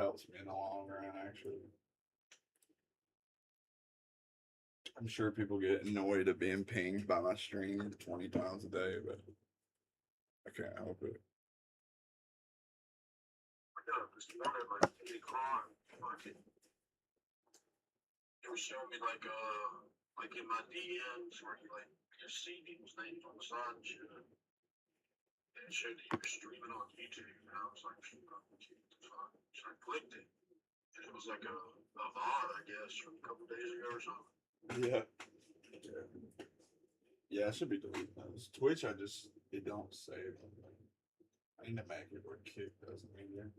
helps me in the long run, actually. I'm sure people get annoyed at being pinged by my stream 20 times a day, but I can't help it. It was showing me like in my DMs where you like just see people's names on the side and shit. And it showed that you were streaming on YouTube, and I was like, so I clicked it, and it was like a VOD, I guess, from a couple days ago or something. Yeah. Yeah, I should be deleting those. Twitch, it don't save them. I need to make it where Kick doesn't either.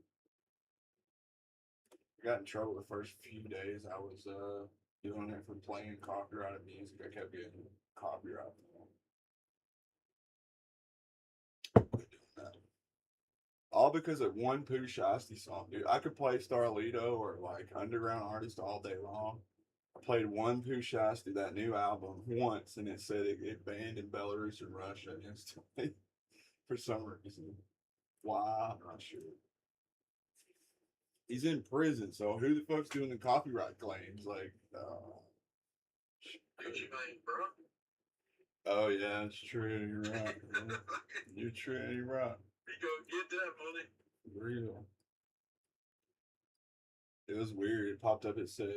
I got in trouble the first few days I was doing it for playing copyrighted music. I kept getting copyright. All because of one Pooh Shiesty song, dude. I could play Starlito or like underground artist all day long. I played one Pooh Shiesty, that new album, once, and it said it banned in Belarus and Russia instantly for some reason. Why? I'm not sure. He's in prison, so who the fuck's doing the copyright claims? Like, Gucci Mane, bro. oh yeah, it's true. You're right. You're true. You're right. You go get that money. Real. It was weird. It popped up. It said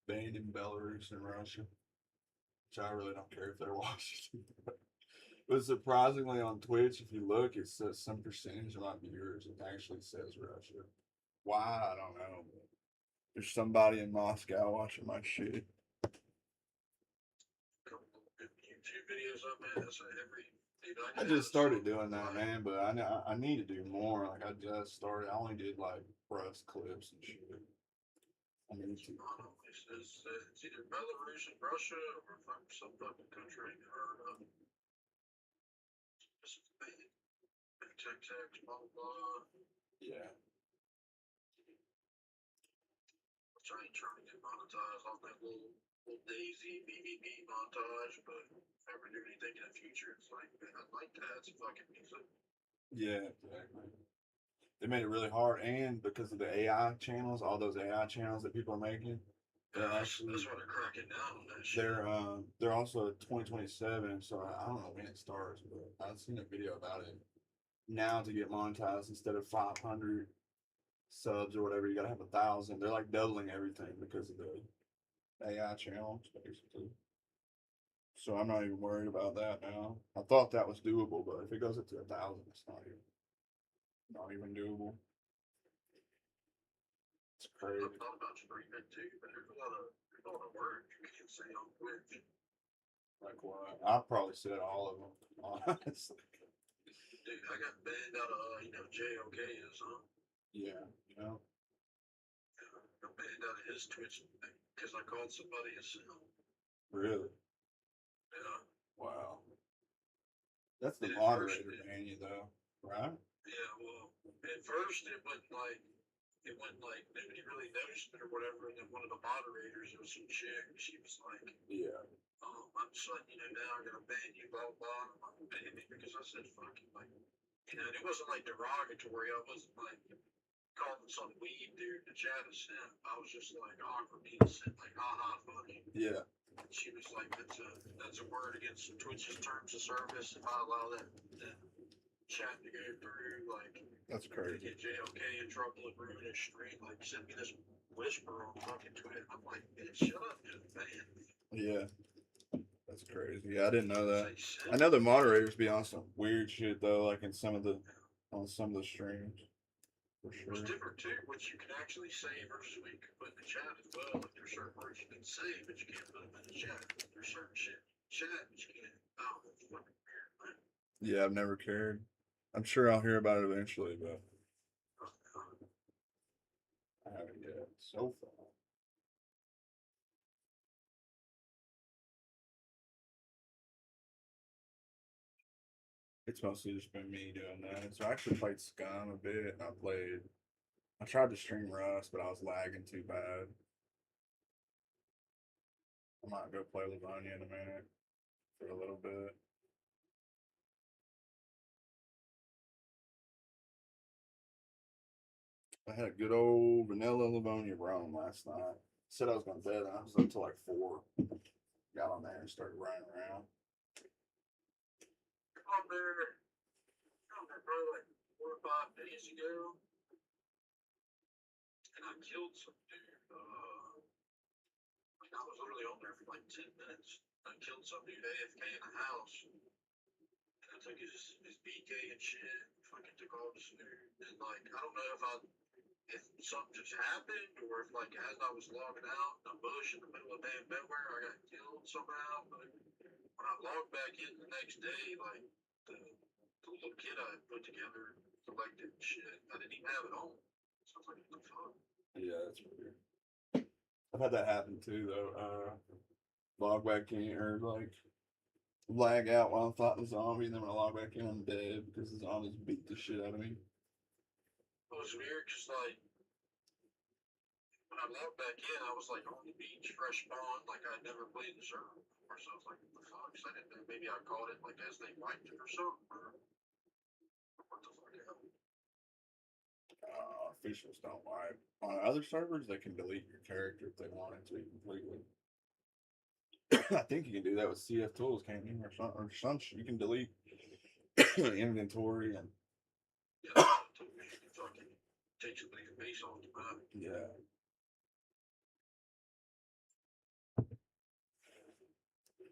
banned in Belarus and Russia, which I really don't care if they're watching. But surprisingly, on Twitch, if you look, it says some percentage of my viewers. It actually says Russia. Why? I don't know. There's somebody in Moscow watching my shit. Couple good YouTube videos up, man. That's every. I just started doing that, man, but I need to do more. Like I just started. I only did like press clips and shit. I need to. It's either Belarus and Russia or from some fucking country or this is big tech, blah blah blah. Yeah. I ain't trying to get monetized on that little Dayz BBB montage, but if I ever do anything in the future, it's like, man, I'd like to add some fucking music. Yeah, exactly. They made it really hard, and because of the AI channels, all those AI channels that people are making, they're actually that's why they're cracking down on that shit. they're also 2027, so I don't know when it starts, but I've seen a video about it. Now to get monetized, instead of 500 subs or whatever, you gotta have 1,000. They're like doubling everything because of the AI channels, basically. So I'm not even worried about that now. I thought that was doable, but if it goes up to 1,000, it's not even doable. It's crazy. I've thought about streaming too, but there's a lot of words you can say on Twitch. Like what? I probably said all of them, honestly. Dude, I got banned out of JOK is, huh? Yeah, you know. I got banned out of his Twitch because I called somebody a simp. Really? Yeah. Wow. That's the moderator ban you though, right? Yeah, well, at first it wasn't like nobody really noticed it or whatever, and then one of the moderators, it was some chick, she was like, Yeah. I'm just letting you know now, I'm gonna ban you, blah blah blah. I'm ban me because I said fucking like, and it wasn't like derogatory. I wasn't like calling some weed dude to chat a simp. I was just like offering me to simp, like haha funny. Yeah. And she was like, that's a word against Twitch's terms of service. If I allow that chat to go through, like, that's crazy. Get JLK in trouble and ruin his stream. Like, send me this whisper on fucking Twitter. I'm like, man, shut up, dude, man. Yeah. That's crazy. Yeah, I didn't know that. I know the moderators be on some weird shit though, like on some of the streams. For sure. It's different too, which you can actually say versus what you can put in the chat as well. Like there's certain words you can say, but you can't put them in the chat. There's certain shit chat, but you can't. Oh, it's fucking weird, man. Yeah, I've never cared. I'm sure I'll hear about it eventually, but I haven't yet so far. It's mostly just been me doing that. So I actually played Scum a bit, and I tried to stream Rust, but I was lagging too bad. I might go play Livonia in a minute for a little bit. I had a good old vanilla Livonia Rome last night. Said I was going to bed, and I was up till like 4. Got on there and started running around. On there, probably like 4 or 5 days ago, and I killed some dude. I was literally on there for like 10 minutes. I killed some dude AFK in a house. And I took his BK and shit. Fucking took all his food. And like, I don't know if something just happened or if like as I was logging out in a bush in the middle of damn nowhere, I got killed somehow. But when I logged back in the next day, like the little kid I had put together collected shit. I didn't even have it on. So I was like, what the fuck? Yeah, that's weird. I've had that happen too, though. Log back in or like lag out while I'm fighting the zombie, and then when I log back in, I'm dead because the zombies beat the shit out of me. It was weird because like when I logged back in, I was like on the beach, fresh spawn, like I'd never played the server before. So I was like, what the fuck? So I didn't know, maybe I caught it like as they wiped it or something. Or what the fuck happened? Officials don't wipe. On other servers, they can delete your character if they wanted to completely. I think you can do that with CF tools, can't you? Or some you can delete inventory and Yeah, you can fucking take somebody's face off the map. yeah.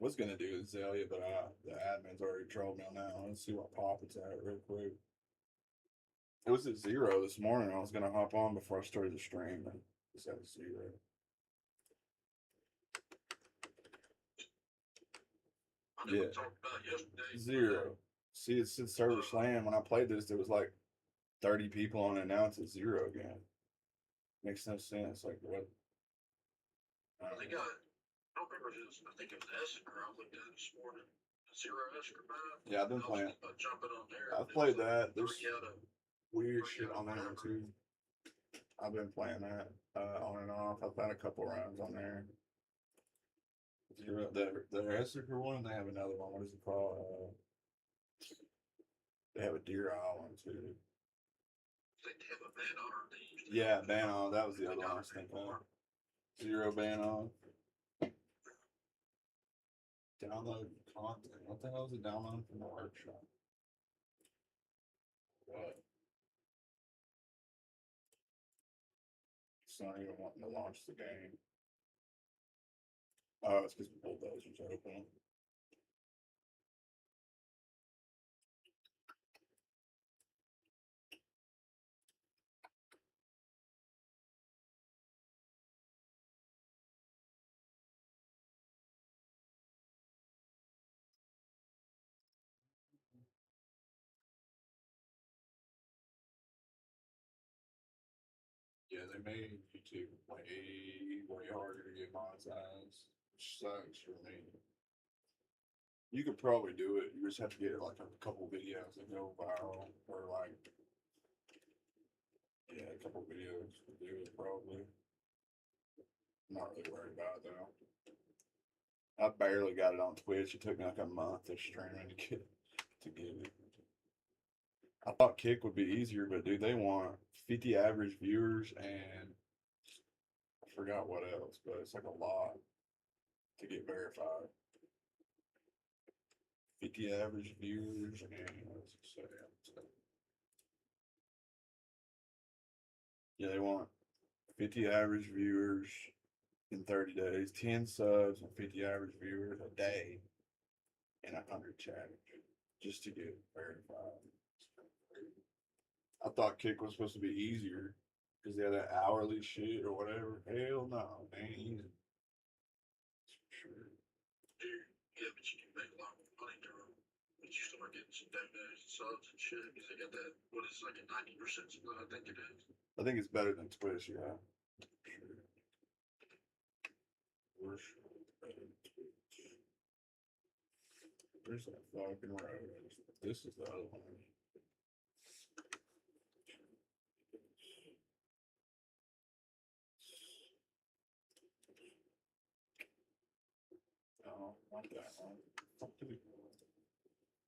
Was gonna do Azalea, but the admin's already trolled me on that one. Let's see what pop it's at real quick. It was at 0 this morning. I was gonna hop on before I started the stream, and it's at 0. I know we talked about yesterday. 0. See, it's since server slam. When I played this, there was like 30 people on it. Now it's at 0 again. Makes no sense. Like what? I think I don't remember his. I think it was Esseker. I looked at it this morning. Zero Esseker map. Yeah, I've been playing. Jumping on there. I've played that. There's out of weird shit on there too. I've been playing that on and off. I've had a couple rounds on there. The Esseker one, they have another one. What is it called? They have a Deer Island too. They have a ban on our teams. Yeah, ban on. That was the other one I was thinking of. 0 ban on. Download content. What the hell is it download from the workshop? What? It's not even wanting to launch the game. Oh, it's because the bulldozers are open. Yeah, they made YouTube way harder to get monetized, which sucks for me. You could probably do it. You just have to get like a couple videos that go viral, or like, yeah, a couple videos to do it probably. Not really worried about it though. I barely got it on Twitch. It took me like a month of streaming to get it. I thought Kick would be easier, but dude, they want 50 average viewers and I forgot what else, but it's like a lot to get verified. 50 average viewers and what's it say? Yeah, they want 50 average viewers in 30 days, 10 subs and 50 average viewers a day, and 100 chatters just to get verified. I thought Kick was supposed to be easier because they had that hourly shit or whatever. Hell no, man, easy. Sure. Dude, yeah, but you can make a lot more money during when you start getting some donations and subs and shit. Because they got that, what is it, like a 90% split, I think it is. I think it's better than Twitch, yeah. Sure. For sure. There's that fucking road. This is the other one. Oh, not that one.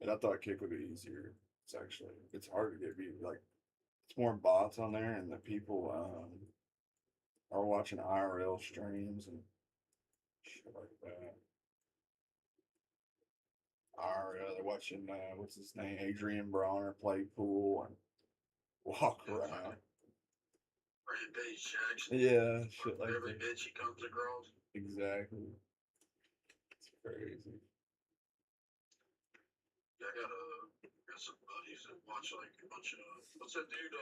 And I thought Kick would be easier. It's hard to get like It's more bots on there, and the people are watching IRL streams and shit like that. IRL, they're watching what's his name, Adrian Bronner play pool and walk around. Dayz Jackson. Yeah, shit like Every that. bitch he comes across. Exactly. It's crazy. I got some buddies that watch like a bunch of what's that dude?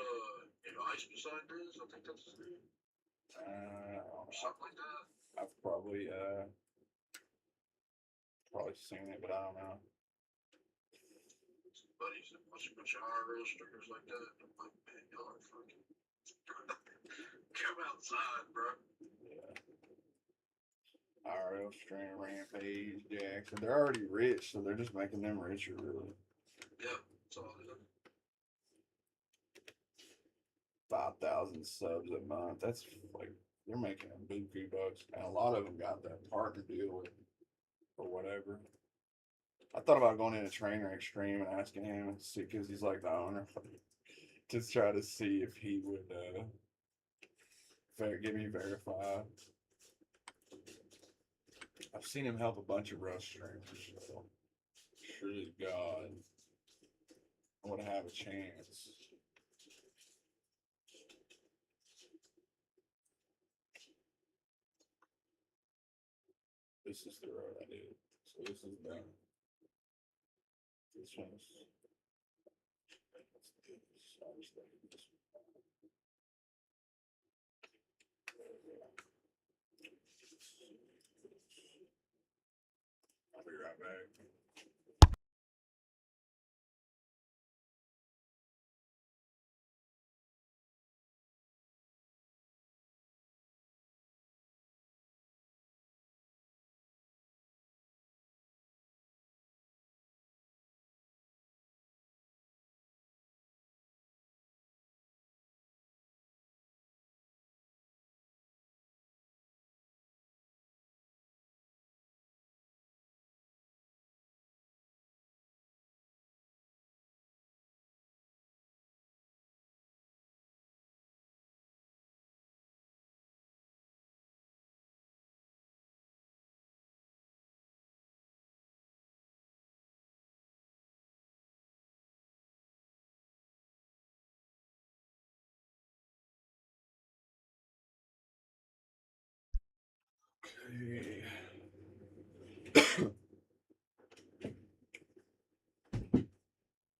Ice beside Dayz. I think that's his name. Something like that. I've probably seen it, but I don't know. Some buddies that watch a bunch of IRL streamers like that. I'm like, man, y'all are fucking come outside, bro. Yeah. IRL stream, Rampage, Jackson. They're already rich, so they're just making them richer, really. Yeah, that's all it is. 5,000 subs a month. That's like they're making a buku bucks, and a lot of them got that partner deal with or whatever. I thought about going into Trainer Extreme and asking him and see because he's like the owner, just try to see if he would get me verified. I've seen him help a bunch of Rust streamers, so surely God, I would have a chance. This is the road I did. So this is done. This one's. Let's do this. I'll just look at this one. I'll be right back. Okay.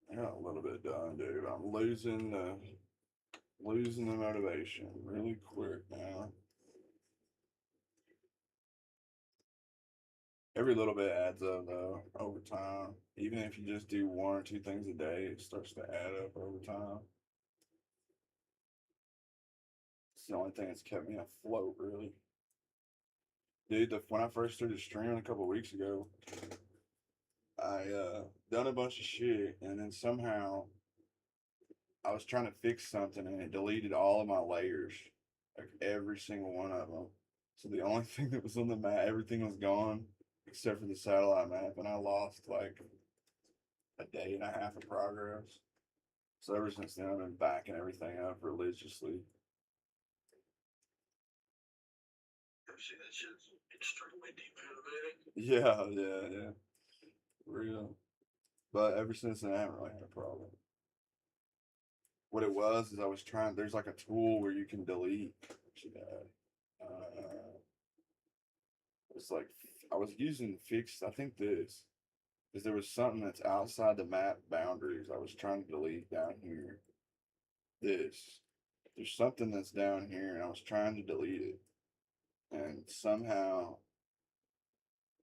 I got a little bit done, dude. I'm losing the motivation really quick now. Every little bit adds up though over time. Even if you just do one or two things a day, it starts to add up over time. It's the only thing that's kept me afloat, really. Dude, when I first started streaming a couple of weeks ago, I done a bunch of shit, and then somehow I was trying to fix something, and it deleted all of my layers, like every single one of them. So the only thing that was on the map, everything was gone except for the satellite map, and I lost like a day and a half of progress. So ever since then, I've been backing everything up religiously. Ever see that shit's extremely demotivating? Yeah. Real. But ever since then, I haven't really had a problem. What it was is I was trying, there's like a tool where you can delete. It's like, I was using fixed, I think this, because there was something that's outside the map boundaries. I was trying to delete down here. This. There's something that's down here, and I was trying to delete it. And somehow,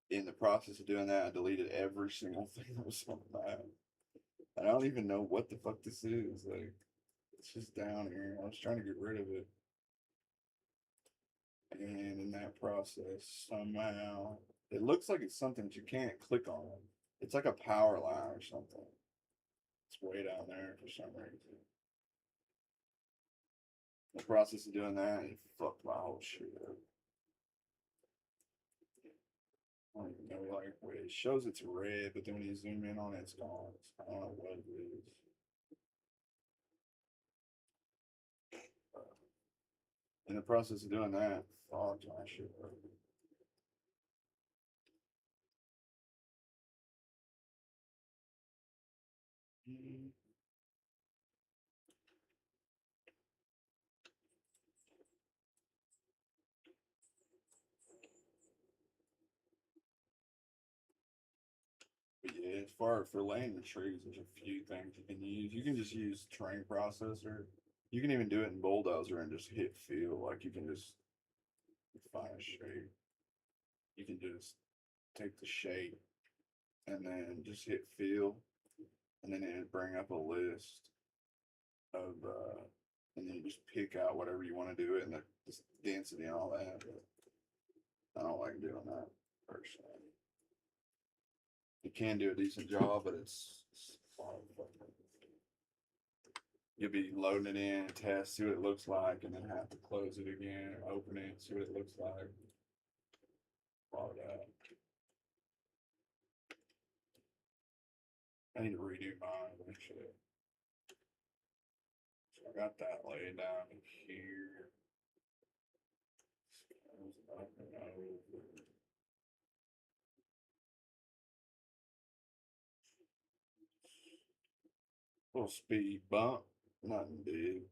in the process of doing that, I deleted every single thing that was on the map. And I don't even know what the fuck this is. Like, it's just down here. I was trying to get rid of it. And in that process, somehow, it looks like it's something that you can't click on. It's like a power line or something. It's way down there for some reason. The process of doing that, it fucked my whole shit up. I don't even know, like, wait, it shows it's red, but then when you zoom in on it, it's gone. I don't know what it is. In the process of doing that, fogged my shit up. But yeah, as far for laying the trees, there's a few things you can use. You can just use terrain processor. You can even do it in bulldozer and just hit fill. Like you can just find a shape. You can just take the shape and then just hit fill, and then it'd bring up a list of and then you just pick out whatever you want to do it and the density and all that. But I don't like doing that personally. You can do a decent job, but it's you'll be loading it in, test, see what it looks like, and then have to close it again, open it, see what it looks like. All of that. I need to redo mine, actually. So I got that laid down in here. Up and over. Little speed bump, nothing big.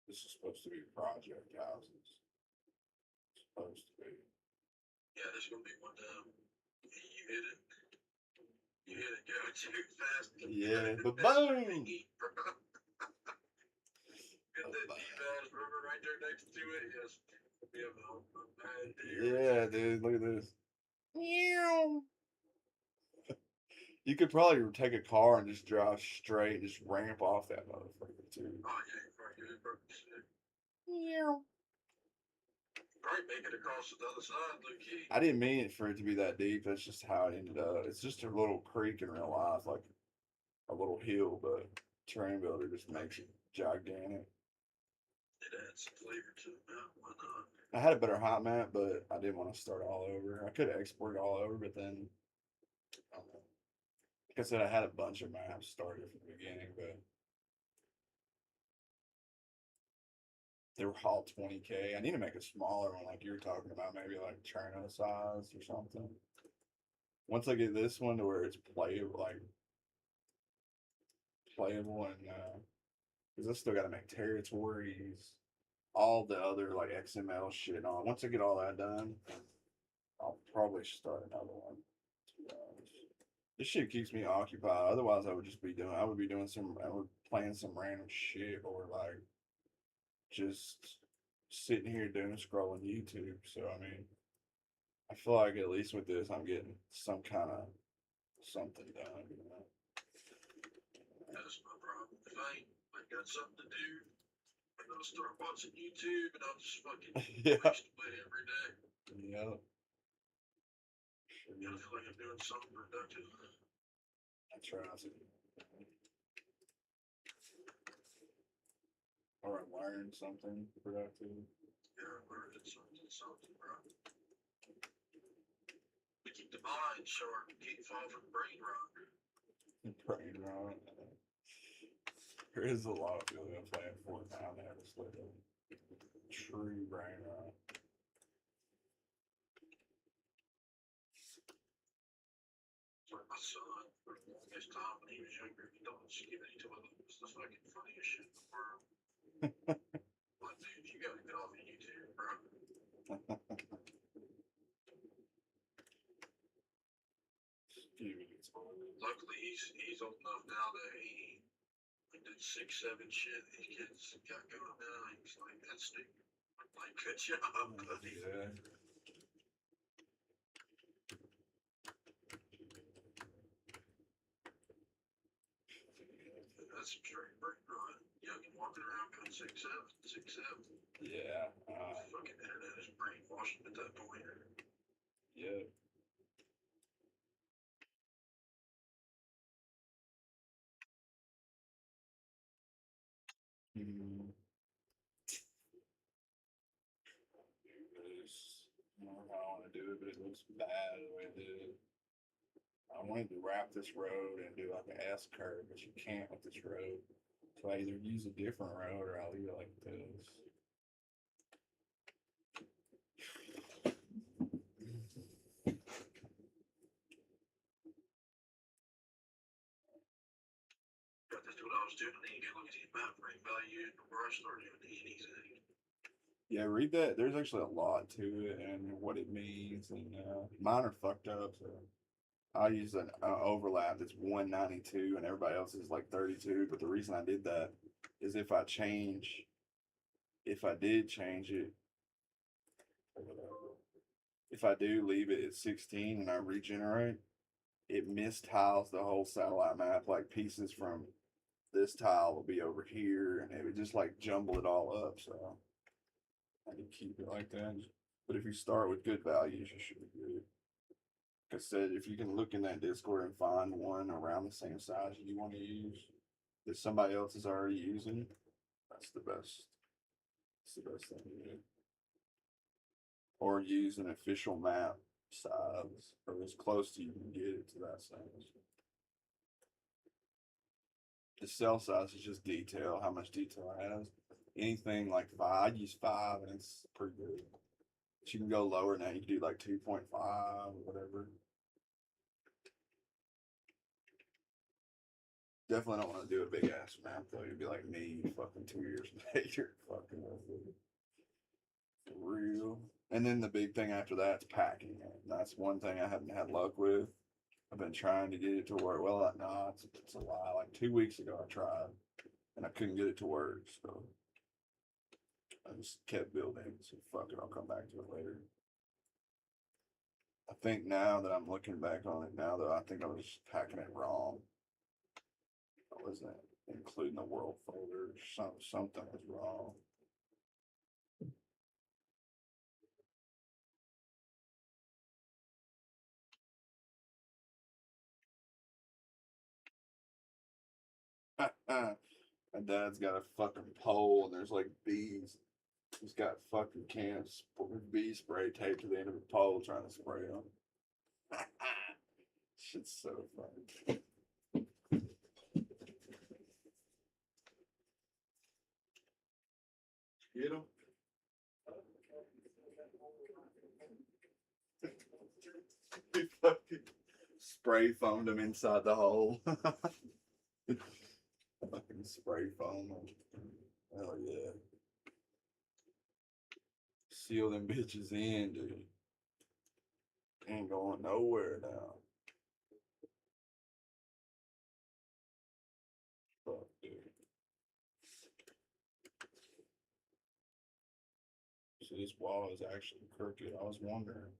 This is supposed to be project houses. Supposed to be. Yeah, there's gonna be one you hit it. You hit it, go too fast. Yeah, but boom! Got that D-Vaz river right there next to it. Yes. We have a bad deer. Yeah, dude, look at this. You could probably take a car and just drive straight, just ramp off that motherfucker too. Oh yeah, probably make it across to the other side, low key. I didn't mean it for it to be that deep. That's just how it ended up. It's just a little creek in real life, like a little hill, but terrain builder just makes it gigantic. It adds some flavor to the map. Why not? I had a better hot map, but I didn't want to start all over. I could export it all over, but then, I don't know. Like I said, I had a bunch of maps started from the beginning, but they were all 20K. I need to make a smaller one, like you were talking about, maybe like China size or something. Once I get this one to where it's playable, like playable, and because I still got to make territories, all the other like XML shit on. Once I get all that done, I'll probably start another one. This shit keeps me occupied. Otherwise, I would be doing I would playing some random shit or like just sitting here doing scrolling YouTube. So I mean, I feel like at least with this, I'm getting some kind of something done. You know? That's my problem. If I got something to do, I'm gonna start watching YouTube and I'll just fucking waste away every day. Yeah. I feel like I'm doing something productive. That's right. Or I learned something productive. Yeah, I learned something, bro. We keep the mind sharp, can't fall from brain rot. Brain rot. There is a lot of people that play Fortnite that is like a true brain rot. Like my son, for the longest time when he was younger, he thought skibbity toilet was the fucking funniest shit in the world. Like, dude, you gotta get off of YouTube, bro. Luckily, he's old enough now that he did 6, 7 shit these kids got going now. He's like, that's stupid. Like, good job, buddy. Yeah. That's some straight brain rot. Young and walking around going 6, 7, 6, 7. Yeah. Fucking internet is brainwashing at that point. Yeah. Mm. I don't know how I want to do it, but it looks bad the way I did it. I wanted to wrap this road and do like an S curve, but you can't with this road. So I either use a different road or I'll leave it like this. But that's what I was doing. Then you can look at these map frame values before I start doing anything. Yeah, read that. There's actually a lot to it and what it means, and mine are fucked up. So I use an overlap that's 192, and everybody else is like 32. But the reason I did that is if I did change it, if I do leave it at 16 and I regenerate, it mistiles the whole satellite map. Like pieces from this tile will be over here, and it would just like jumble it all up. So I can keep it like that. But if you start with good values, you should be good. Like I said, if you can look in that Discord and find one around the same size you want to use that somebody else is already using, that's the best. It's the best thing to do. Or use an official map size, or as close to you can get it to that size. The cell size is just detail, how much detail it has. Anything like 5, I'd use 5 and it's pretty good. But you can go lower now, you can do like 2.5 or whatever. Definitely don't want to do a big ass map though. You'd be like me fucking 2 years later. Fucking for real. And then the big thing after that is packing it. That's one thing I haven't had luck with. I've been trying to get it to work. Well, no, it's a lie. Like 2 weeks ago, I tried and I couldn't get it to work. So I just kept building. So fuck it, I'll come back to it later. I think now that I'm looking back on it now, though, I think I was packing it wrong. I wasn't including the world folder. Something was wrong. My dad's got a fucking pole and there's like bees. He's got fucking cans of bee spray taped to the end of a pole trying to spray them. Shit's so funny. Get him? He fucking spray foamed him inside the hole. Fucking spray foam. Hell yeah. Seal them bitches in, dude. Ain't going nowhere now. Fuck, dude. So this wall is actually crooked. I was wondering.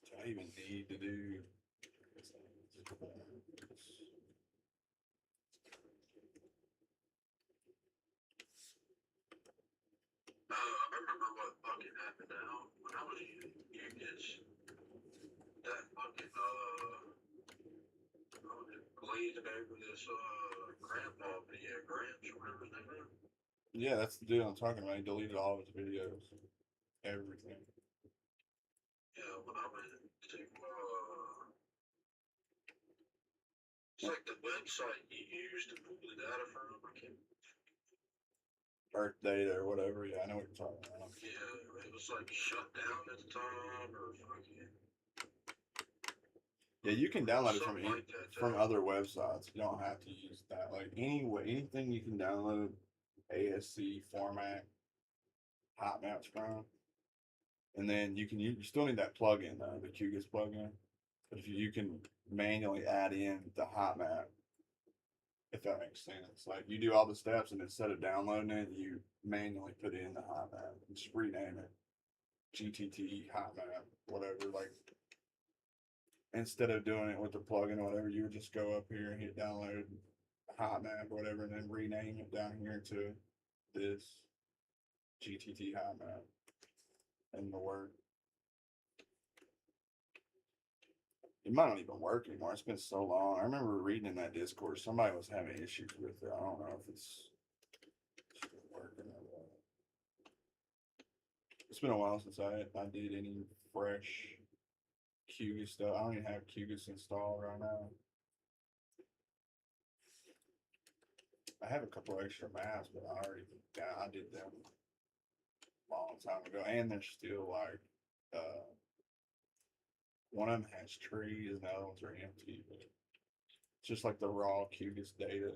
Do I even need to do? I remember what fucking happened now when I was using Units. That fucking glazed over this grandpa video, Gramps, or whatever his name is. Yeah, that's the dude I'm talking about. He deleted all of his videos, everything. Yeah, when I went to it's like the website you use to pull the data from. I can't. Earth data or whatever. Yeah, I know what you're talking about. Yeah, it was like shut down at the time, or fucking. Yeah, you can download it from something like that, from other websites. You don't have to use that. Like anyway, anything you can download ASC format hot maps from, and then you still need that plugin though, the QGIS plugin. But if you can manually add in the hot map, if that makes sense. Like you do all the steps, and instead of downloading it, you manually put in the hot map and just rename it GTT hot map, whatever. Like instead of doing it with the plugin or whatever, you would just go up here and hit download hot map or whatever, and then rename it down here to this GTT hot map. in the work. It might not even work anymore. It's been so long. I remember reading in that Discord somebody was having issues with it. I don't know if it's still working or what. It's been a while since I did any fresh QGIS stuff. I don't even have QGIS installed right now. I have a couple extra maps, but I did them a long time ago, and they're still like one of them has trees and the other ones are empty, but it's just like the raw QGIS data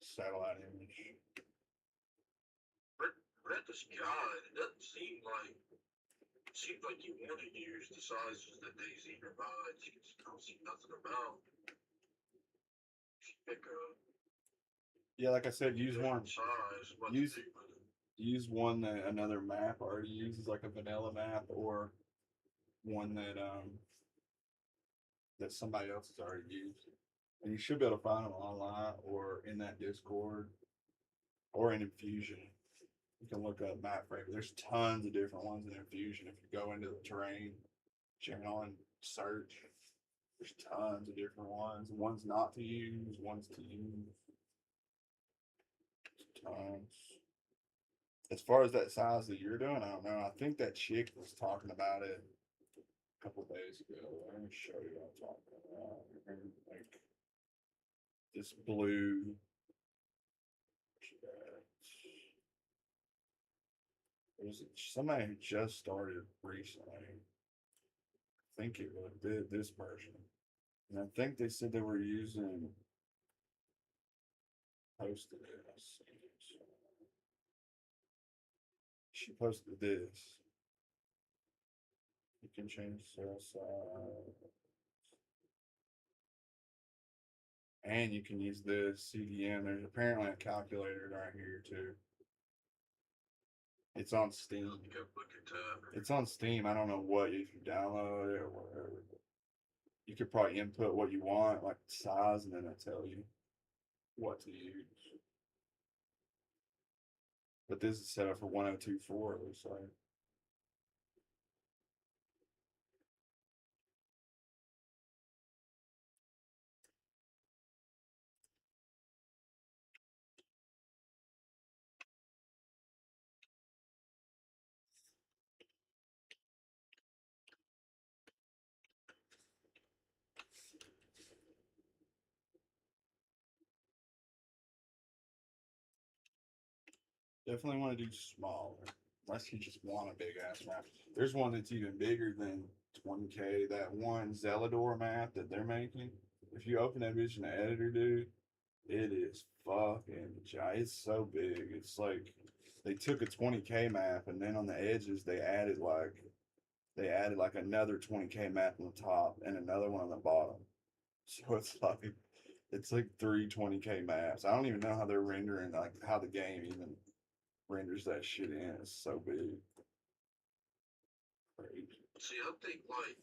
satellite image. Read the sky, and it doesn't seem like you want to use the sizes that Dayz provides. I don't see nothing about. Pick a Yeah, like I said, use one. size. What Use to do with it. use one that another map already uses, like a vanilla map, or one that somebody else has already used. And you should be able to find them online or in that Discord or in Infusion. You can look up map frame. There's tons of different ones in Infusion. If you go into the terrain channel and search, there's tons of different ones. Ones not to use, ones to use. Tons. As far as that size that you're doing, I don't know. I think that chick was talking about it a couple days ago. Let me show you what I'm talking about. Like this blue. It was somebody who just started recently. I think it was this version. And I think they said they were using posted it. She posted this. You can change this, and you can use this CDN. There's apparently a calculator right here too. It's on Steam. Go look at that. It's on Steam. I don't know what if you download it or whatever. You could probably input what you want, like size, and then it'll tell you what to use. But this is set up for 1024, it looks like. Definitely want to do smaller, unless you just want a big ass map. There's one that's even bigger than 20K. That one Zelador map that they're making. If you open that bitch in the editor, dude, it is fucking giant. It's so big. It's like they took a 20K map and then on the edges they added like another 20K map on the top and another one on the bottom. So it's like three 20K maps. I don't even know how they're rendering, like how the game even renders that shit in. It's so big. Crazy. See, I think like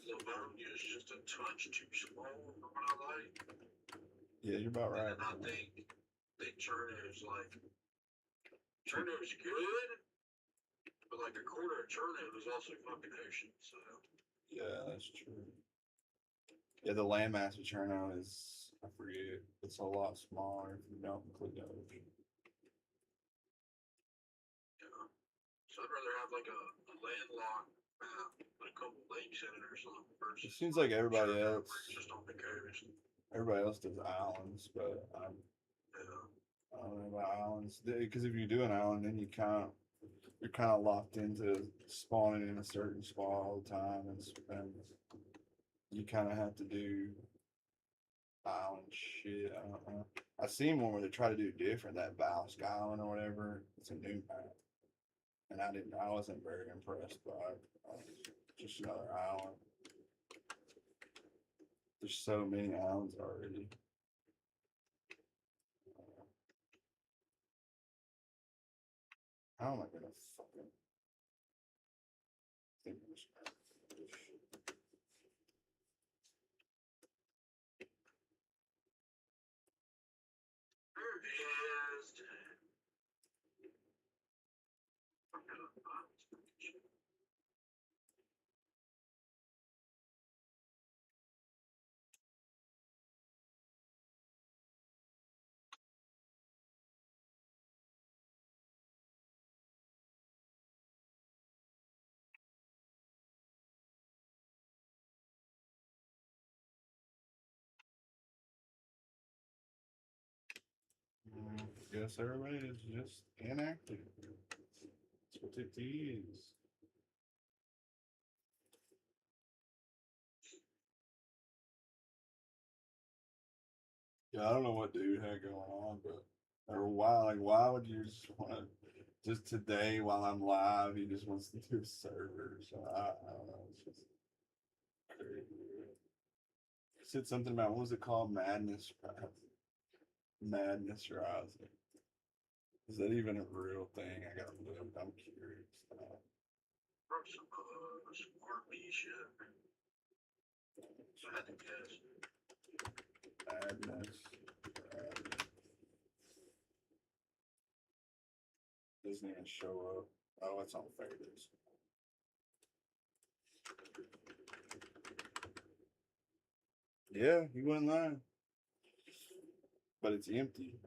Livonia is just a touch too small for what I like. Yeah, you're about right. And I think Cherno's good, but like a quarter of Cherno is also fucking ocean. So Yeah, that's true. Yeah, the landmass of Cherno is, I forget, it's a lot smaller if you don't include the ocean. yeah. So I'd rather have like a landlocked map with a couple lakes in it or something versus. It seems like everybody Cherno else, where it's just on the coast. everybody else does islands, but Yeah. I don't know about islands. Because if you do an island, then you're kind of locked into spawning in a certain spot all the time, and you kind of have to do island shit. I don't know. I seen one where they try to do different, that Valsk Island or whatever. It's a new map, and I wasn't very impressed by it. Just another island. There's so many islands already. How am I gonna fucking think of this? There it is. Guess everybody is just inactive. That's what it is. Yeah, I don't know what dude had going on, but or why would you just want to just today while I'm live, he just wants to do a server. So I don't know. It's just crazy. He said something about what was it called? Madness Rising. Madness Rising. Is that even a real thing? I gotta look. I'm curious. From some RP shit. So I had to guess. Madness. Doesn't even show up. Oh, it's on favorites. Yeah, he wasn't lying. But it's empty.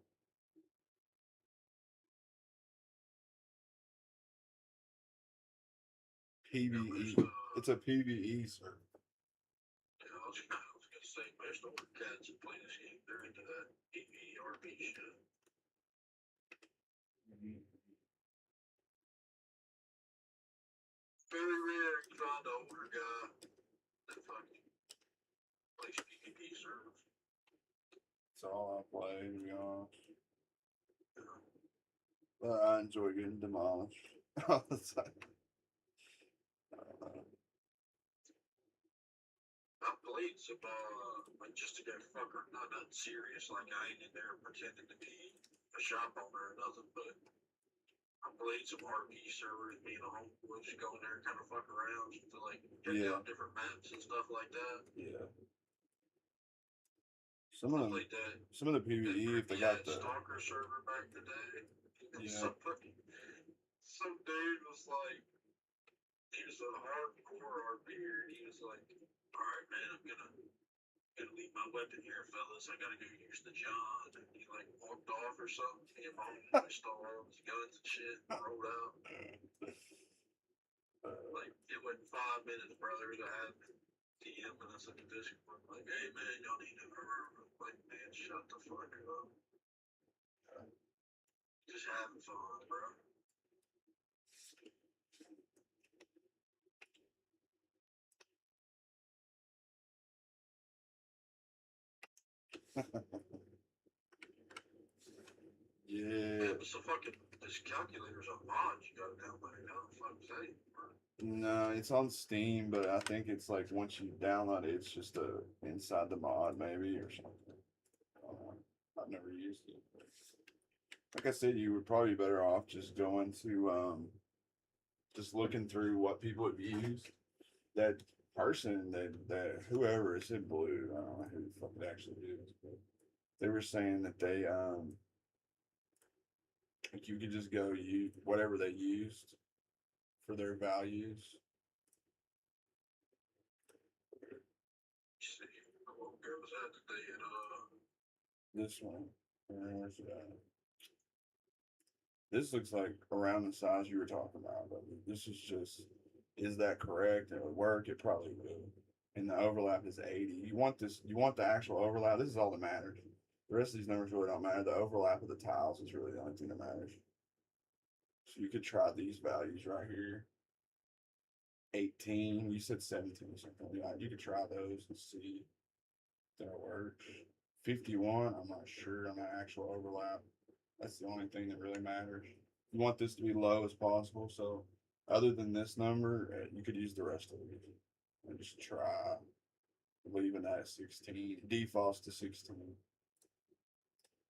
PVE. It's a PVE server. Yeah, I was gonna say, most older cats that play this game, they're into that PvRP shit. Very rare you find an older guy that fucking plays PvP servers. That's all I play, to be honest. But I enjoy getting demolished all the time. I played some, like just to go fuck her, not nothing serious, like I ain't in there pretending to be a shop owner or nothing, but I played some RP servers, me and a homeboy just go in there and kind of fuck around to like check out different maps and stuff like that. Yeah. Some of the PvE, if they got the Stalker server back in the day, yeah. Some dude was like, he was a hardcore RPer, and he was like, all right, man, I'm gonna leave my weapon here, fellas. I gotta go use the John. And he like walked off or something. He came home, and stole all his guns and shit, and rolled out. Like it went 5 minutes, brother. I had DM and us in the Discord. Like, hey man, y'all need to hurry. Like, man, shut the fuck up. Just having fun, bro. Yeah. But so fucking this calculator's a mod you gotta download it now. Fuck's sake, bro. No, it's on Steam, but I think it's like once you download it, it's just inside the mod maybe or something. I've never used it. Like I said, you would probably be better off just going to just looking through what people have used. That person that whoever is in blue, I don't know who the fuck it actually is, but they were saying that they like you could just go use whatever they used for their values. See, what girl was that today at This one. Where's that? This looks like around the size you were talking about, but this is just, is that correct? It would work, it probably would. And the overlap is 80. You want the actual overlap. This is all that matters. The rest of these numbers really don't matter. The overlap of the tiles is really the only thing that matters. So you could try these values right here. 18, you said 17 or something. Yeah, you could try those and see if that works. 51, I'm not sure on the actual overlap. That's the only thing that really matters. You want this to be low as possible. So other than this number, you could use the rest of it and just try leaving that at 16. Defaults to 16.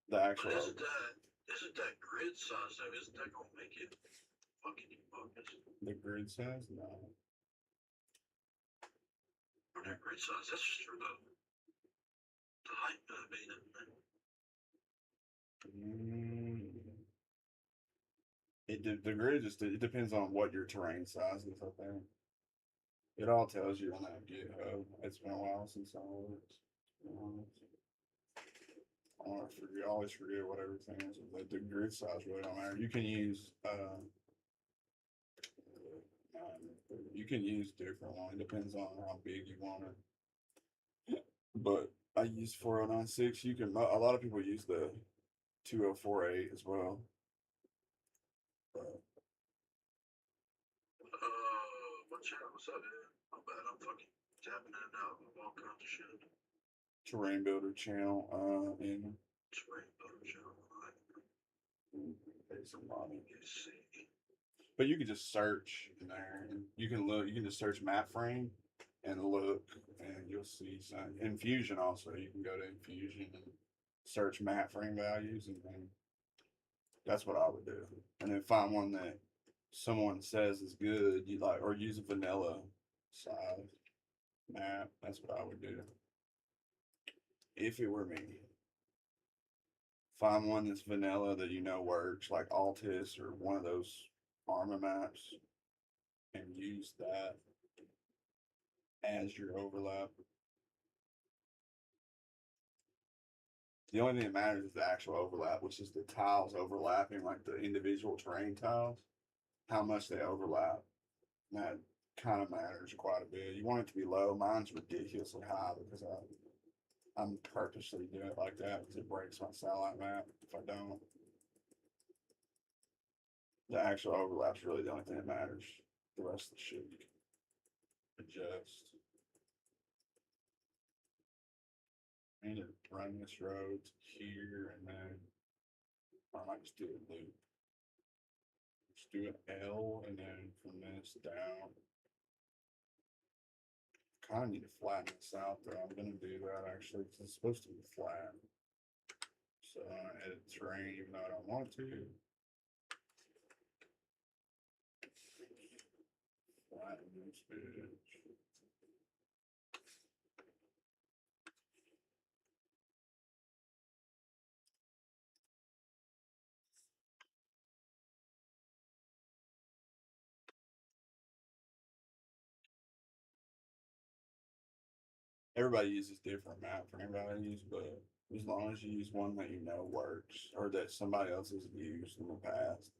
The actual. But isn't that grid size though? Isn't that gonna make it fucking humongous? The grid size? No. Or that grid size? That's just for the height. I mean, The grid just it depends on what your terrain size is. I think it all tells you on that GitHub. It's been a while since I looked. I always forget what everything is. But the grid size really don't matter. You can use different one. It depends on how big you want it. But I use 4096. You can. A lot of people use the 2048 as well. But what's up, man? My bad, I'm fucking tapping in and out of all kinds of shit. Terrain Builder channel, and Terrain Builder channel, pay some money. let's see. But you can just search in there, and you can look. You can just search map frame and look, and you'll see some Infusion. Also, you can go to Infusion and search map frame values, and then that's what I would do. And then find one that someone says is good. You like, or use a vanilla size map. That's what I would do if it were me. Find one that's vanilla that you know works, like Altis or one of those Arma maps, and use that as your overlap. The only thing that matters is the actual overlap, which is the tiles overlapping, like the individual terrain tiles, how much they overlap. And that kind of matters quite a bit. You want it to be low. Mine's ridiculously high because I'm purposely doing it like that because it breaks my satellite map if I don't. The actual overlap's really the only thing that matters. The rest of the shit you can adjust. I need to run this road to here and then I might just do a loop. Just do an L and then from this down. Kind of need to flatten this out though. I'm gonna do that actually because it's supposed to be flat. So I edit terrain even though I don't want to. Flatten this bitch. Everybody uses different map frame values, but as long as you use one that you know works or that somebody else has used in the past,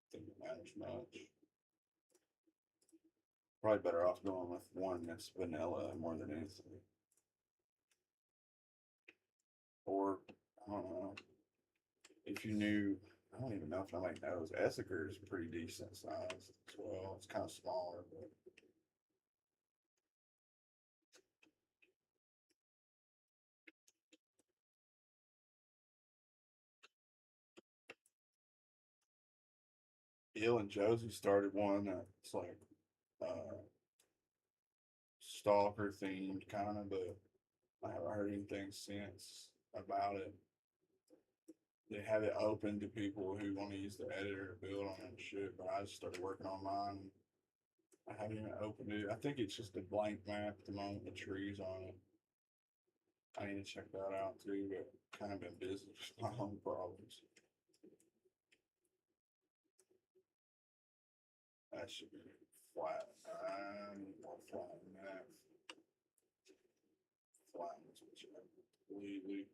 I think it matters much. Probably better off going with one that's vanilla more than anything. Or, I don't know, if you knew, I don't even know if nobody knows, Essiker is pretty decent size as well. It's kind of smaller, but Bill and Josie started one that's like stalker themed kind of, but I haven't heard anything since about it. They have it open to people who want to use the editor to build on it and shit, but I just started working on mine. I haven't even opened it. I think it's just a blank map at the moment with trees on it. I need to check that out too, but kind of been busy with my own problems. That should be flat. I need more flat than that. Flat is what you have completely.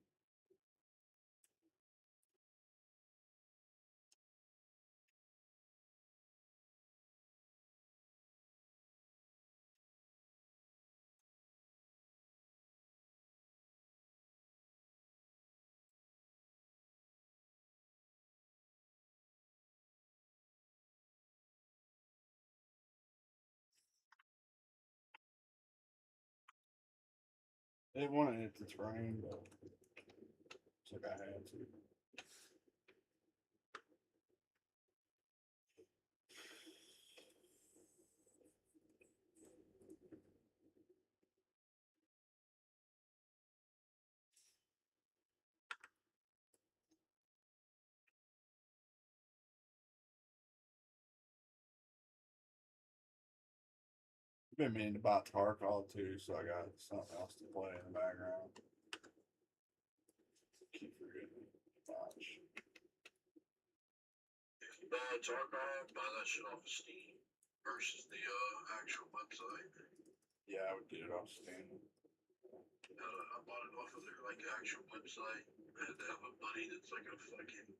They wanted it to terrain, but it's like I had to. I've been meaning to buy Tarkov too, so I got something else to play in the background. Keep forgetting. Gosh. If you buy Tarkov, buy that shit off of Steam versus the actual website. Yeah, I would get it off Steam. I bought it off of their like actual website, and they have a buddy that's like a fucking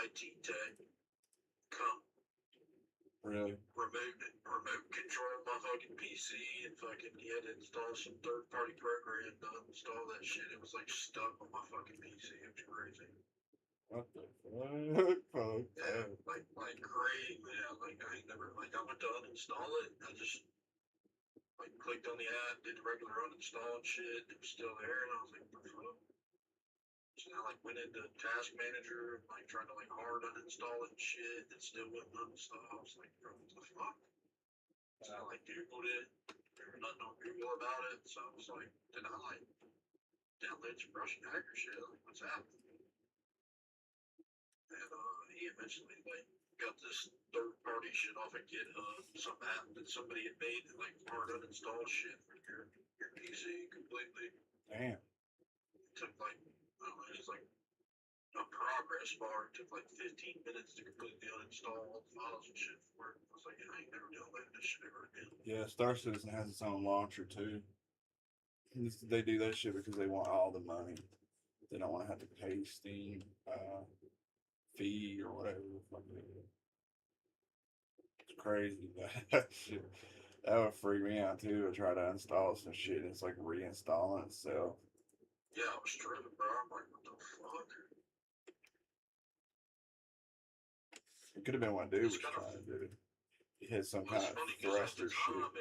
IT tech. Come Really? remote control my fucking PC and fucking he had to install some third party program to uninstall that shit. It was like stuck on my fucking PC. It was crazy. What the fuck? Yeah, like crazy. Yeah, like I ain't never like I went to uninstall it. I just like clicked on the app, did the regular uninstall and shit. It was still there, and I was like, what the fuck? So I like went into Task Manager, like trying to like hard uninstall it and shit. It still wouldn't uninstall. I was like, bro, what the fuck? So I like Googled it. There was nothing on Google about it. So I was like, did I like download some Russian hacker shit? Like, what's happening? And he eventually like got this third party shit off of GitHub. Some app that somebody had made that like hard uninstall shit from your PC completely. Damn. It took like I don't know, it's like a progress bar. It took like 15 minutes to completely uninstall all the files and shit for it. I was like, yeah, I ain't never downloading this shit ever again. Yeah, Star Citizen has its own launcher too. They do that shit because they want all the money. They don't want to have to pay Steam fee or whatever the fuck it is. It's crazy. That shit. That would freak me out too. To try to install some shit and it's like reinstalling itself. Yeah, I was tripping, bro. I'm like, what the fuck? It could have been what dude It's was kind of trying to do. He had some well, kind it's of funny because at thruster the shit. time,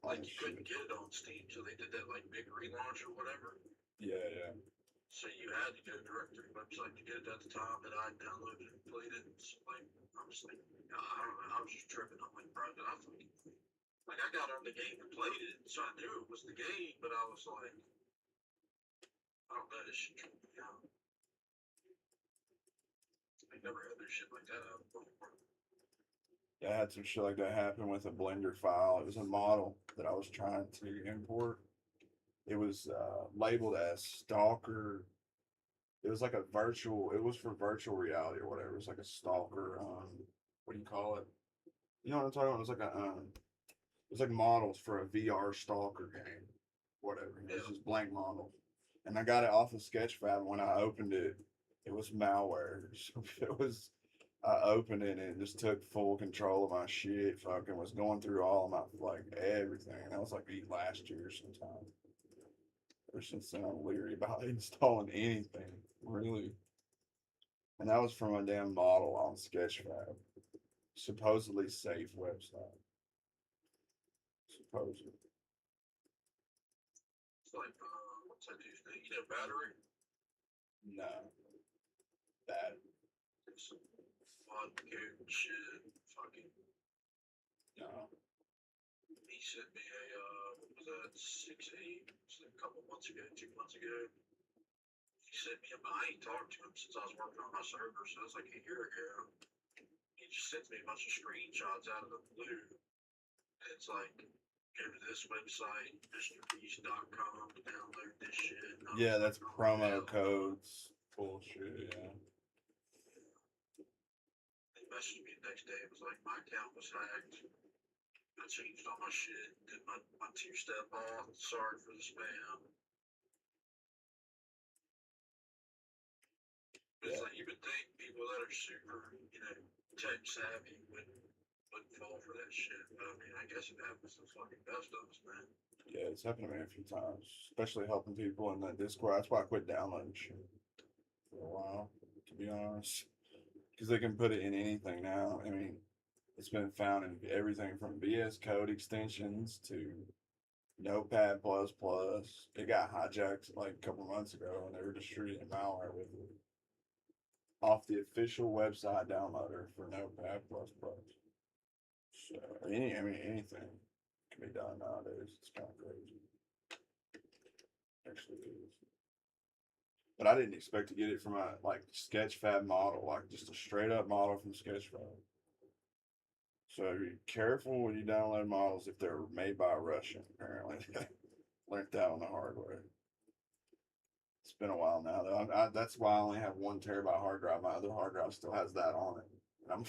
like you couldn't get it on Steam, so they did that like big relaunch or whatever. Yeah, yeah. So you had to go direct to the website to get it at the time that I downloaded and played it. And so, like, I was like, I don't know, I was just tripping. I'm like, bro, did I fucking like I got on the game and played it, so I knew it was the game, but I was like, I don't know, this shit tripped me out. I never had this shit like that out before. Yeah, I had some shit like that happen with a Blender file. It was a model that I was trying to import. It was labeled as Stalker. It was like a virtual. It was for virtual reality or whatever. It was like a Stalker. What do you call it? You know what I'm talking about? It was like a. It was like models for a VR Stalker game. Whatever. It was just blank models, and I got it off of Sketchfab. When I opened it, it was malware. So it was. I opened it and it just took full control of my shit. Fucking was going through all of my like everything. That was like last year sometime. Ever since then, I'm leery about installing anything, really. And that was from a damn model on Sketchfab. Supposedly safe website. Supposedly. It's like, what's that dude's name? You know, battery? No. Bad. It's some fun, good shit. Fucking. No. He sent me a, what was that, 6-8? A couple months ago, 2 months ago. He sent me a, I ain't talked to him since I was working on my server, so it's like a year ago. He just sends me a bunch of screenshots out of the blue. And it's like, go to this website, MrBeast.com to download this shit. Yeah, that's like, promo codes. Bullshit, yeah. He messaged me the next day. It was like, my account was hacked. I changed all my shit, did my 2-step off. Sorry for the spam. It's like you would think people that are super, tech savvy wouldn't fall for that shit. But I mean, I guess it happens to the fucking best of us, man. Yeah, it's happened to me a few times, especially helping people in that Discord. That's why I quit downloading shit for a while, to be honest, because they can put it in anything now. I mean, it's been found in everything from VS Code extensions to Notepad++. It got hijacked like a couple months ago, and they were distributing malware with it off the official website downloader for Notepad++. So anything can be done nowadays. It's kind of crazy. Actually, it is. But I didn't expect to get it from a like Sketchfab model, like just a straight up model from Sketchfab. So be careful when you download models if they're made by a Russian. Apparently, learned that on the hard way. It's been a while now, though. That's why I only have 1 terabyte hard drive. My other hard drive still has that on it. And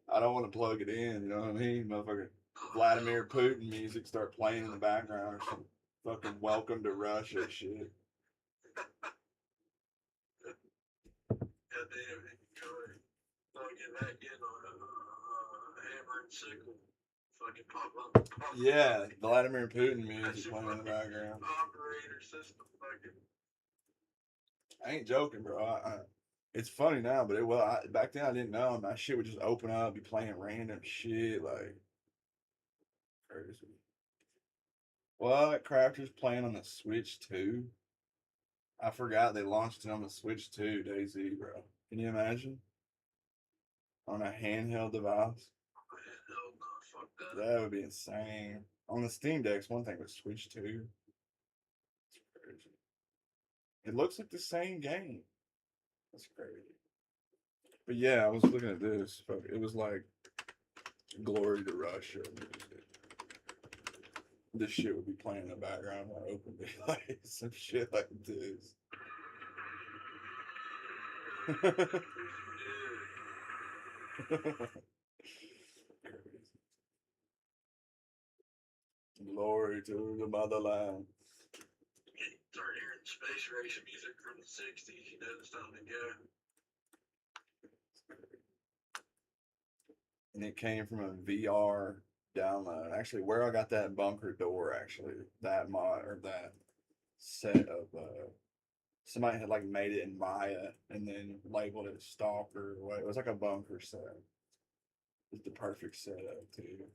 I don't want to plug it in. You know what I mean, motherfucker? Vladimir Putin music start playing in the background or some fucking "Welcome to Russia" shit. God damn it. Get back in on hammer and Sickle fucking pop up. Yeah, Vladimir Putin That's music your playing in the fucking background. operator system fucking. I ain't joking, bro. It's funny now, but back then I didn't know. My shit would just open up, be playing random shit like crazy. What? Crafter's playing on the Switch too? I forgot they launched it on the Switch too, Dayz, bro. Can you imagine? On a handheld device? Man, hell no, fuck that. That would be insane. On the Steam Deck's one thing, but Switch 2. It's crazy. It looks like the same game. That's crazy. But yeah, I was looking at this. It was like Glory to Russia. This shit would be playing in the background when I opened it. Like some shit like this. Glory to the motherland. Start hearing space race music from the 60s, you know it's time to go. And it came from a VR download. Actually, where I got that bunker door, actually, that mod or that set of somebody had like made it in Maya and then labeled it Stalker. What it was like a bunker set. It's the perfect setup too.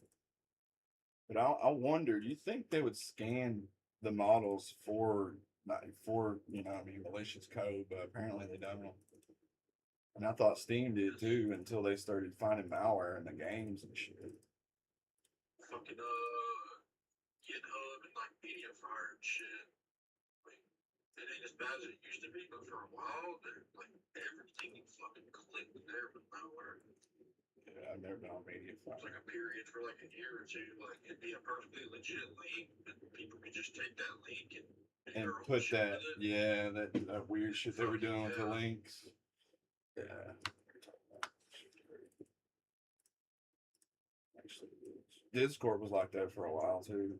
But I wonder, do you think they would scan the models for not for malicious code? But apparently they don't. And I thought Steam did too until they started finding malware in the games and shit. Fucking GitHub and like MediaFire and shit. Like, it ain't as bad as it used to be, but for a while, like everything you fucking clicked there was malware. Yeah, I've never been on MediaFire. It's like a period for like a year or two. Like it'd be a perfectly legit link, but people could just take that link and put that, yeah, that weird shit they were doing with the links. Yeah. Actually, Discord was like that for a while too.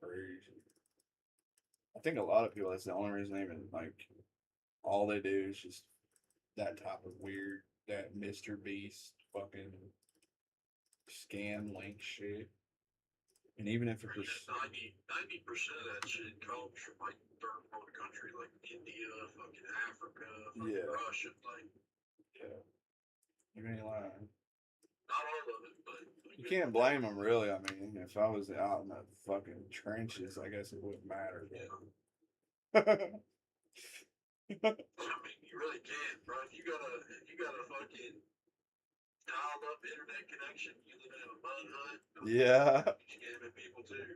Crazy. I think a lot of people, that's the only reason they even like, all they do is just that type of weird, that Mr. Beast fucking scam link shit. And even if it was 90% of that shit comes from like third world country like India, fucking Africa, fucking Russia, like yeah, you ain't lying. Not all of it, but you can't blame them really. I mean, if I was out in the fucking trenches, I guess it wouldn't matter. Yeah. I mean, you really can't, bro. If you got a fucking dial-up internet connection, you live in a mud hut. Yeah. You're scamming people too.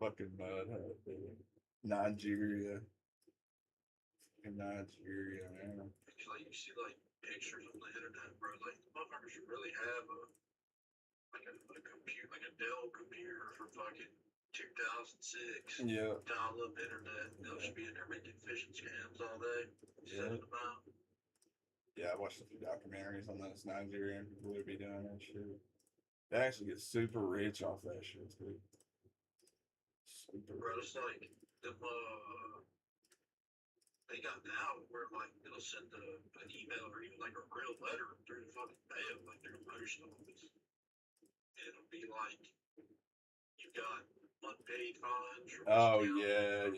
Fucking mud hut, dude. Nigeria. In Nigeria, man. Actually, you see like pictures on the internet, bro. Like the motherfuckers should really have a computer, like a Dell computer from fucking 2006. Yeah. Dial-up internet. They'll should be in there making phishing scams all day. Sending them out. Yeah, I watched a few documentaries on those Nigerian people who be doing that shit. They actually get super rich off that shit, too. Super Bro, rich. it's like them, they got now where like it'll send an email or even like a real letter through the fucking mail, like through the post office. It'll be like you got unpaid fines. Oh yeah.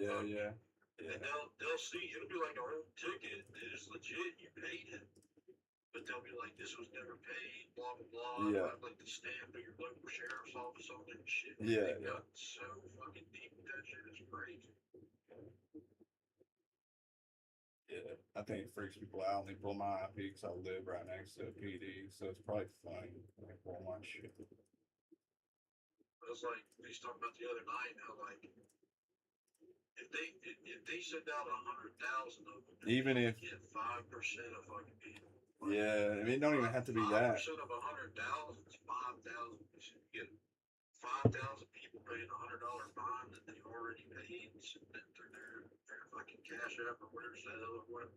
And they'll see it'll be like a whole ticket. It's legit. You paid it, but they'll be like, this was never paid. Blah blah blah. Yeah. Like the stamp of your local sheriff's office on it and shit. Yeah. They got so fucking deep with that shit. It's crazy. Yeah, I think it freaks people out when they pull my IP because I live right next to a PD, so it's probably funny when they pull my shit. It's like we was talking about the other night how like if they send out 100,000 of them, even if get 5% of fucking people. Like, yeah, I mean, it don't even have to be that. 5% of 100,000 is 5,000. You get 5,000 people paying $100 fine that they already paid through their fucking cash app or whatever sale or whatever.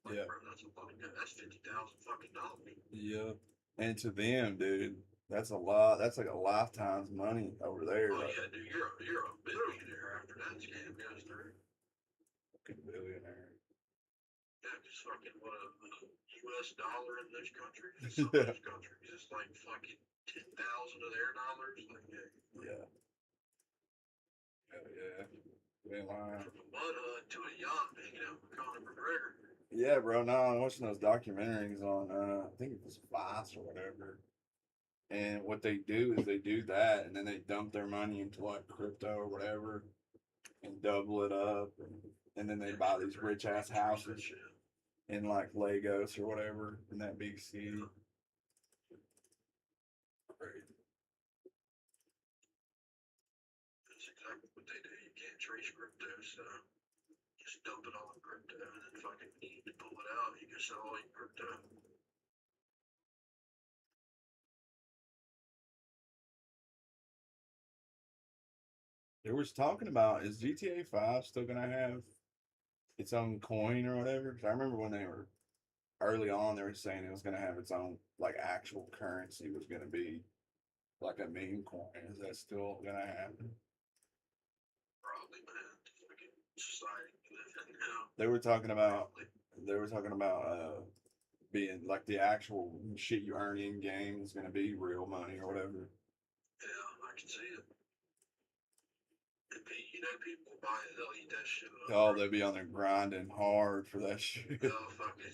Like, Yeah, bro, that's a fucking that's $50,000 fucking dollars. Yeah, and to them, dude, that's a lot. That's like a lifetime's money over there. Oh like, yeah, dude, you're a billionaire after that scam goes through. Fucking billionaire. Yeah, because fucking what a US dollar in this country, in some of those countries, it's like fucking 10,000 of their dollars. Like, Yeah. Yeah. You ain't lying. from a mud hut to a yacht hanging out with Conor McGregor. Yeah, bro. No, I'm watching those documentaries on, I think it was Vice or whatever. And what they do is they do that, and then they dump their money into like crypto or whatever, and double it up, and then they buy these rich ass houses in like Lagos or whatever in that big city. Crazy. That's exactly what they do. You can't trace crypto, so just dump it all in crypto, and then fucking need to pull it out. You can sell all your crypto. They was talking about, is GTA 5 still gonna have its own coin or whatever? 'Cause I remember when they were early on, they were saying it was gonna have its own like actual currency, was gonna be like a meme coin. Is that still gonna happen? Probably, man. Fucking society we live in now. They were talking about Probably. being like the actual shit you earn in game is gonna be real money or whatever. Yeah, I can see it. And you know, people buy it, they'll eat that shit up. Oh, they'll be on there grinding hard for that shit. They'll fucking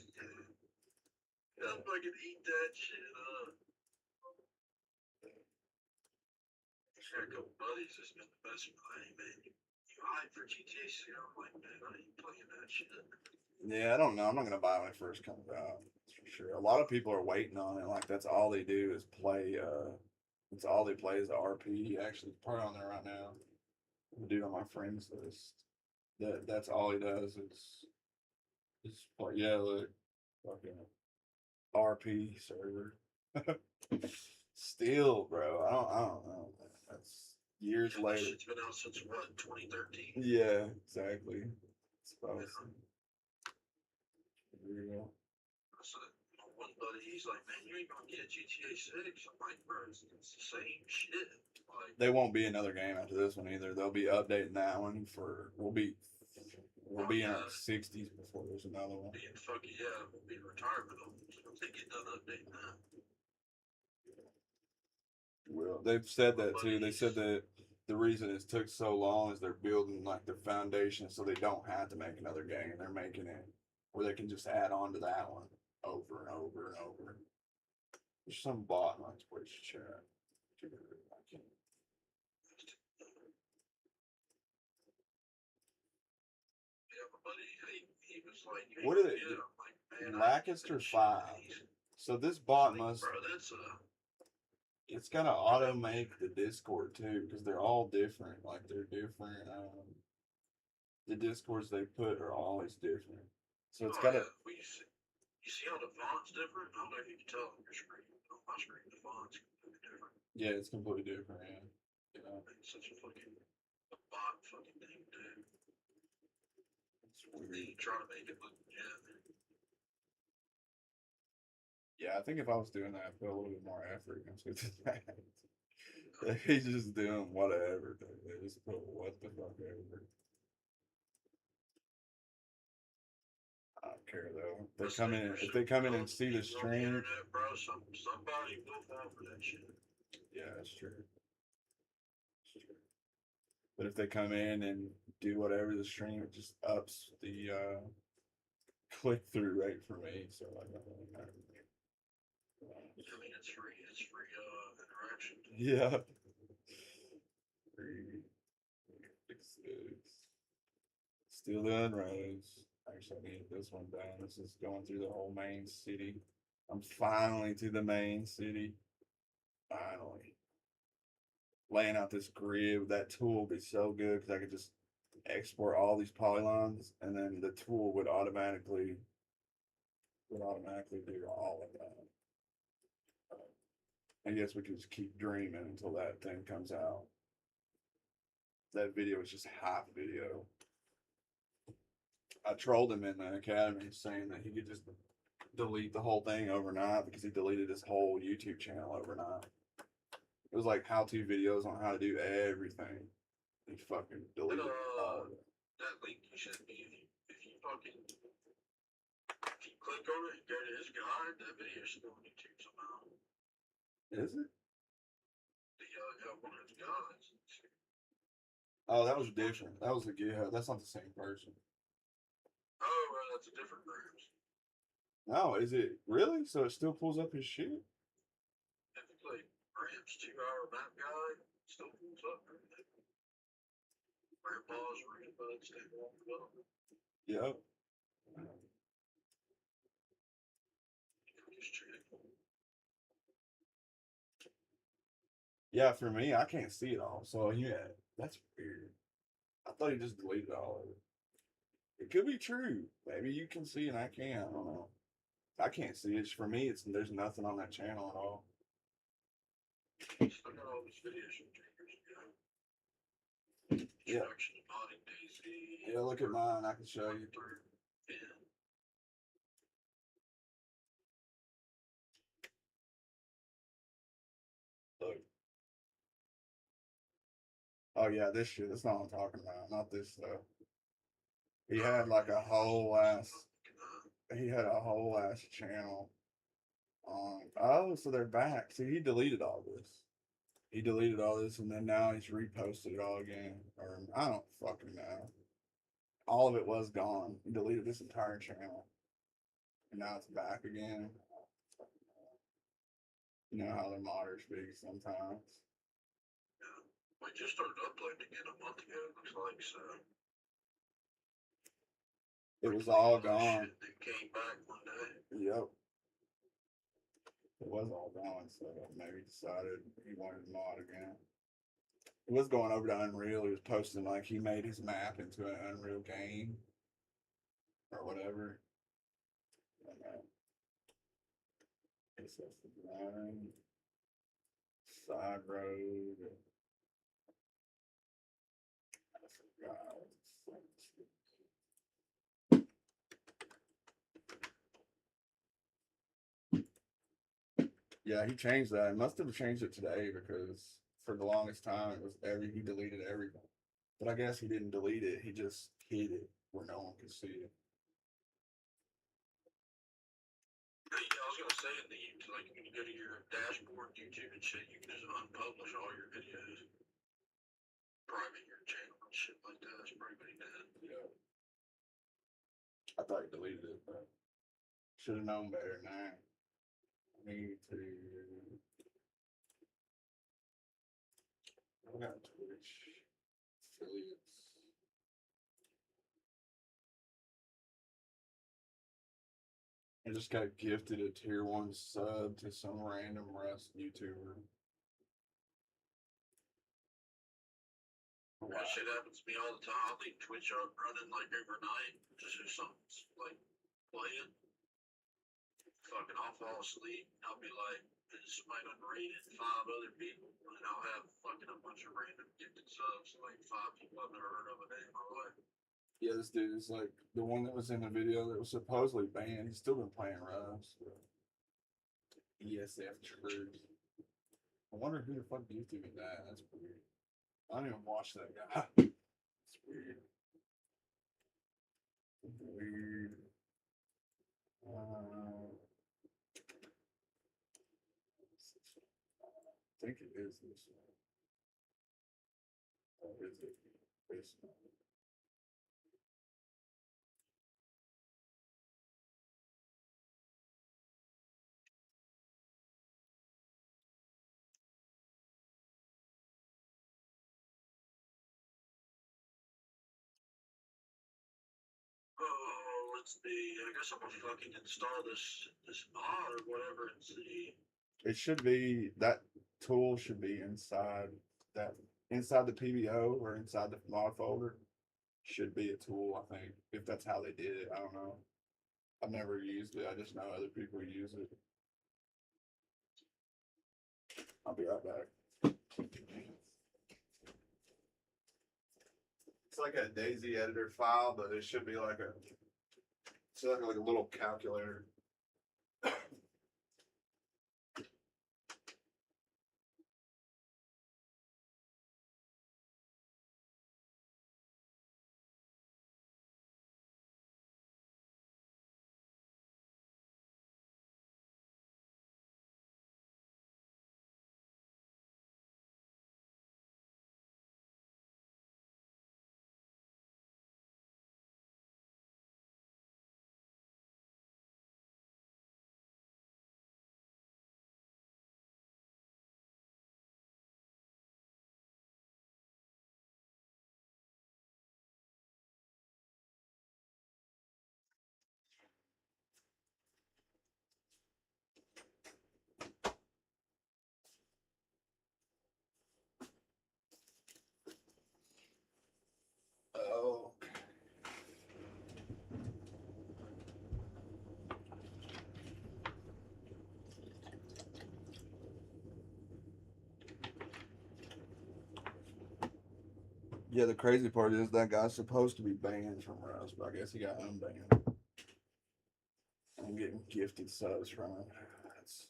eat that shit up. I got a couple buddies that's been the best play, man. You hype for GTA 6? I'm like, man, I ain't playing that shit. Yeah, I don't know. I'm not gonna buy it when it first comes out. That's for sure. A lot of people are waiting on it. Like that's all they do is play. That's all they play is the RP. Actually, it's probably on there right now. The dude on my friends list. That's all he does is play. Yeah, look, fucking RP server. Still, bro. I don't know. That's years Yeah, that later. shit's been out since what, 2013? Yeah, exactly. Supposed Yeah. to. There you go. So, one buddy, he's like, man, you ain't gonna get GTA 6. I'm like, bro, it's the same shit. Like, They won't be another game after this one either. They'll be updating that one for we'll be in our 60s before there's another one. being fucking, yeah, we'll be in retirement once they get done updating that. Well, they've said that too. They said that the reason it took so long is they're building like their foundation so they don't have to make another game. They're making it where they can just add on to that one over and over and over. There's some bot in my Twitch chat. Yeah, my buddy, he was like, hey, What are they? yeah, I'm like, man, Lancaster 5. So this bot must. Bro, that's It's gotta auto make the Discord too, because they're all different. Like they're different. The Discords they put are always different. So it's gotta. well, you see how the font's different? I don't know if you can tell on your screen. On my screen, the font's completely different. Yeah, it's completely different. Yeah. You know, It's such a fucking bot fucking thing, dude. it's You weird. try to make it look legit. Yeah, I think if I was doing that, I'd put a little bit more effort into that. He's just doing whatever. They just put what the fuck ever. I don't care though. If they come in and see the People on stream, internet, bro, somebody will fall for that shit. yeah, that's true. That's true. But if they come in and do whatever the stream, it just ups the click through rate for me. So I don't really matter. I mean, it's free interaction. Yeah. 366. Still done roads. Actually, I need this one done. This is going through the whole main city. I'm finally to the main city. Finally. Laying out this grid with that tool would be so good because I could just export all these polygons and then the tool would automatically do all of that. I guess we can just keep dreaming until that thing comes out. That video was just half video. I trolled him in the academy saying that he could just delete the whole thing overnight because he deleted his whole YouTube channel overnight. It was like how-to videos on how to do everything. He fucking deleted all of it. That link you sent me, if you fucking click on it and go to his guide, that video's still on YouTube somehow. Is it? Yeah, one of his guides. Oh, that was different. That was a GitHub. That's not the same person. Oh, that's a different group. No, is it really? So it still pulls up his shit? If you play Gramps 2-hour map guide, still pulls up everything. Grandpa's reading about stay walking up. Yep. Just check. Yeah, for me, I can't see it all. So yeah, that's weird. I thought he just deleted all of it. It could be true. Maybe you can see and I can't. I don't know. I can't see it. For me, there's nothing on that channel at all. Still got all these videos from 3 years ago. Yeah. Introduction to modding Dayz. Yeah, look at mine. I can show you. Yeah. Look. Oh yeah, this shit. That's not what I'm talking about. Not this stuff. He had like a whole ass. He had a whole ass channel on. Oh, so they're back. See, he deleted all this. He deleted all this, and then now he's reposted it all again. Or I don't fucking know. All of it was gone. He deleted this entire channel, and now it's back again. You know how the modders be sometimes. Yeah. We just started uploading again a month ago, it looks like, so. It was all That gone. shit that came back one day. Yep. It was all gone, so maybe he decided he wanted to mod again. He was going over to Unreal. He was posting like he made his map into an Unreal game or whatever. Side road. Yeah, he changed that. He must have changed it today because for the longest time it was he deleted everything. But I guess he didn't delete it. He just hid it where no one could see it. Yeah, I was gonna say like when you go to your dashboard, YouTube and shit, you can just unpublish all your videos, private your channel and shit like that. That's pretty good. Yeah. I thought he deleted it, but should have known better than that. Me too. I got Twitch affiliates. I just got gifted a tier 1 sub to some random Rust YouTuber. That shit happens to me all the time. I'll leave Twitch up running like overnight just if something's like playing. Fucking, I'll fall asleep. I'll be like, this might have rated 5 other people, and I'll have fucking a bunch of random gifted subs, like 5 people I've never heard of a day in my life. Yeah, this dude is like the one that was in the video that was supposedly banned. He's still been playing Rust. ESF troops. I wonder who the fuck gifted me that. That's weird. I don't even watch that guy. It's weird. Weird. I think it is this one. Or is it this one? Oh, let's see. I guess I'm gonna fucking install this mod or whatever and see. It should be that tool should be inside the PBO or inside the mod folder. Should be a tool, I think. If that's how they did it, I don't know. I've never used it. I just know other people use it. I'll be right back. It's like a Dayz editor file, but it should be like it's like a little calculator. Yeah, the crazy part is that guy's supposed to be banned from Rust, but I guess he got unbanned. I'm getting gifted subs from him. It's,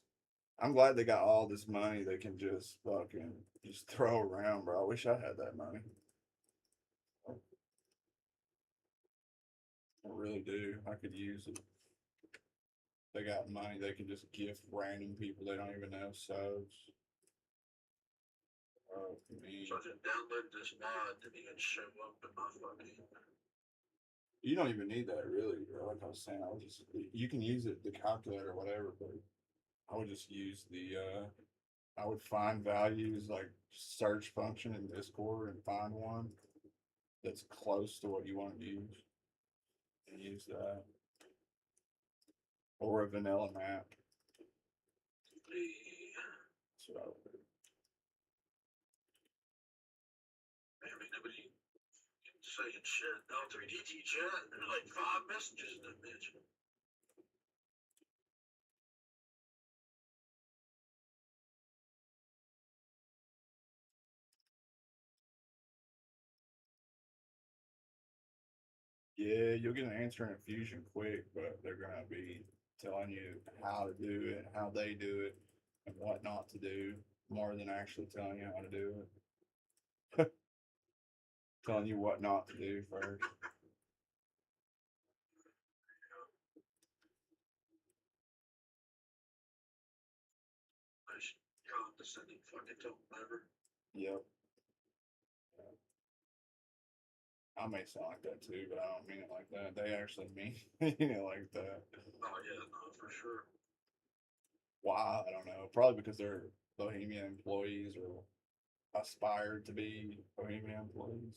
I'm glad they got all this money they can just fucking just throw around, bro. I wish I had that money. I really do. I could use it. They got money they can just gift random people they don't even know subs. Oh, me. So I just downloaded this mod to even show up in my fucking. You don't even need that really, bro. Like I was saying, I would just you can use it the calculator or whatever, but I would just use the I would find values like search function in Discord and find one that's close to what you want to use and use that. Or a vanilla map. That's what I would do. Man, ain't nobody saying shit. DROPD3AD chat. There's like 5 messages in that bitch. Yeah, you'll get an answer in a fusion quick, but they're gonna be telling you how to do it, how they do it, and what not to do, more than actually telling you how to do it. Telling you what not to do first. Nice condescending fucking tone ever. Yep. I may sound like that too, but I don't mean it like that. They actually mean it like that. Oh yeah, no, for sure. Why? I don't know. Probably because they're Bohemian employees or aspired to be Bohemian employees.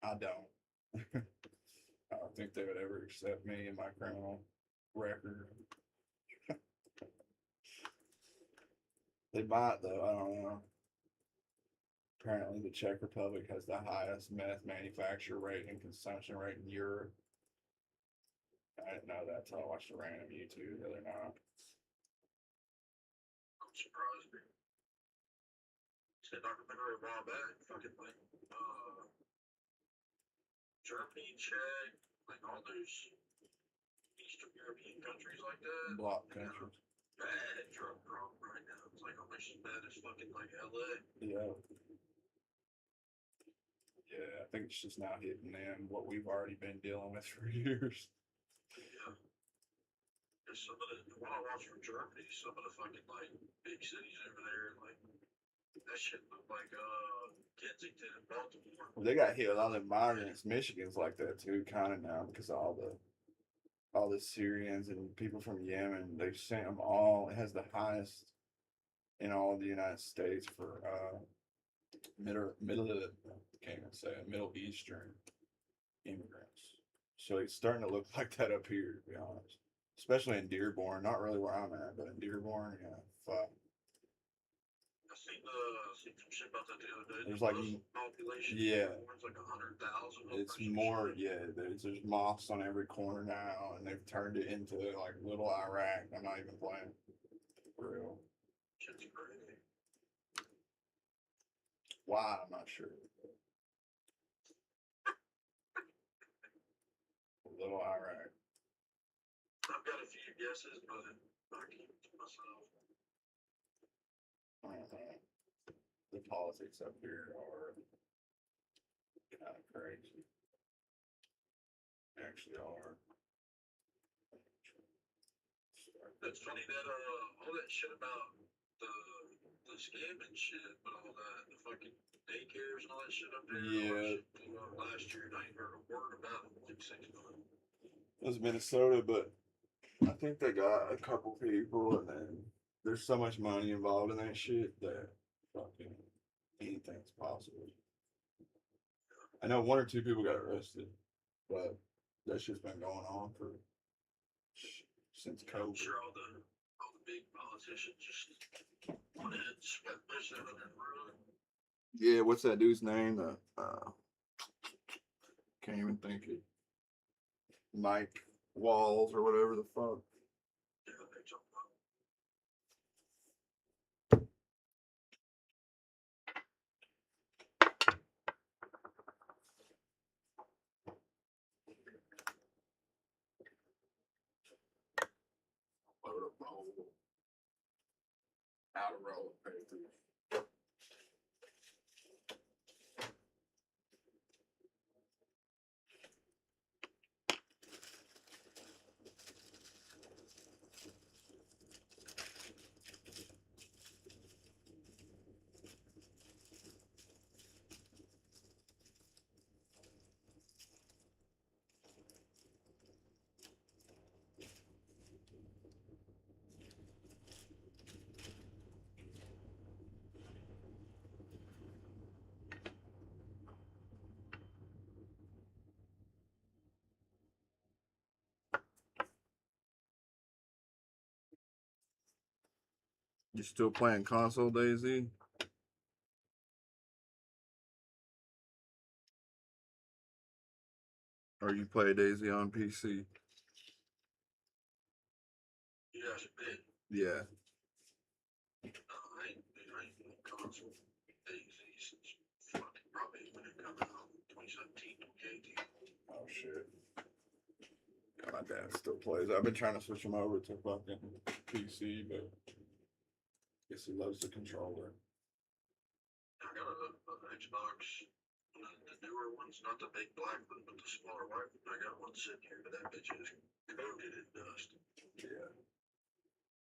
I don't. I don't think they would ever accept me in my criminal record. They might though, I don't know. Apparently the Czech Republic has the highest meth manufacture rate and consumption rate in Europe. I didn't know that until I watched a random YouTube the other night. I'm surprised me. It's a documentary a while back, fucking like Germany, Czech, like all those Eastern European countries like that. Block countries. Bad drug problem right now. It's like almost as bad as fucking like LA. Yeah. Yeah, I think it's just now hitting them what we've already been dealing with for years. Yeah. There's some of the when I watch from Germany, some of the fucking like big cities over there, like that shit look like Kensington and Baltimore. Well, they got hit with all the migrants. Michigan's like that too, kind of now because of all the Syrians and people from Yemen. They've sent them all. It has the highest in all of the United States for middle can't even say it, Middle Eastern immigrants. So it's starting to look like that up here, to be honest. Especially in Dearborn, not really where I'm at, but in Dearborn, yeah, fuck. I seen some shit about that the other day. There's like, population. yeah, It's like 100,000. it's more, yeah. There's mosques on every corner now, and they've turned it into like little Iraq. I'm not even playing. For real. Shit's crazy. Why? I'm not sure. Little Iraq. I've got a few guesses, but I keep it to myself. The politics up here are kind of crazy. They actually are. It's funny that all that shit about the scamming shit, but all that the fucking daycares and all that shit up there. Yeah. Last year, I ain't heard a word about it in like 6 months. It was Minnesota, but I think they got a couple people, and then there's so much money involved in that shit that fucking anything's possible. I know 1 or 2 people got arrested, but that shit's been going on for since COVID. I'm sure all the big politicians just went ahead and spent this out of their room. Yeah, what's that dude's name? Can't even think it. Mike Walls or whatever the fuck. Yeah, they talking about. whole outer roll of paper. You still playing console, Dayz? Or you play Dayz on PC? Yes, man. Yeah. I ain't been console Dayz since fucking probably when it come out 2017, 2018. Oh shit. My dad still plays. I've been trying to switch him over to fucking PC, but guess he loves the controller. I got an Xbox, the newer ones, not the big black one, but the smaller white one. I got one sitting here, but that bitch is coated in dust. Yeah.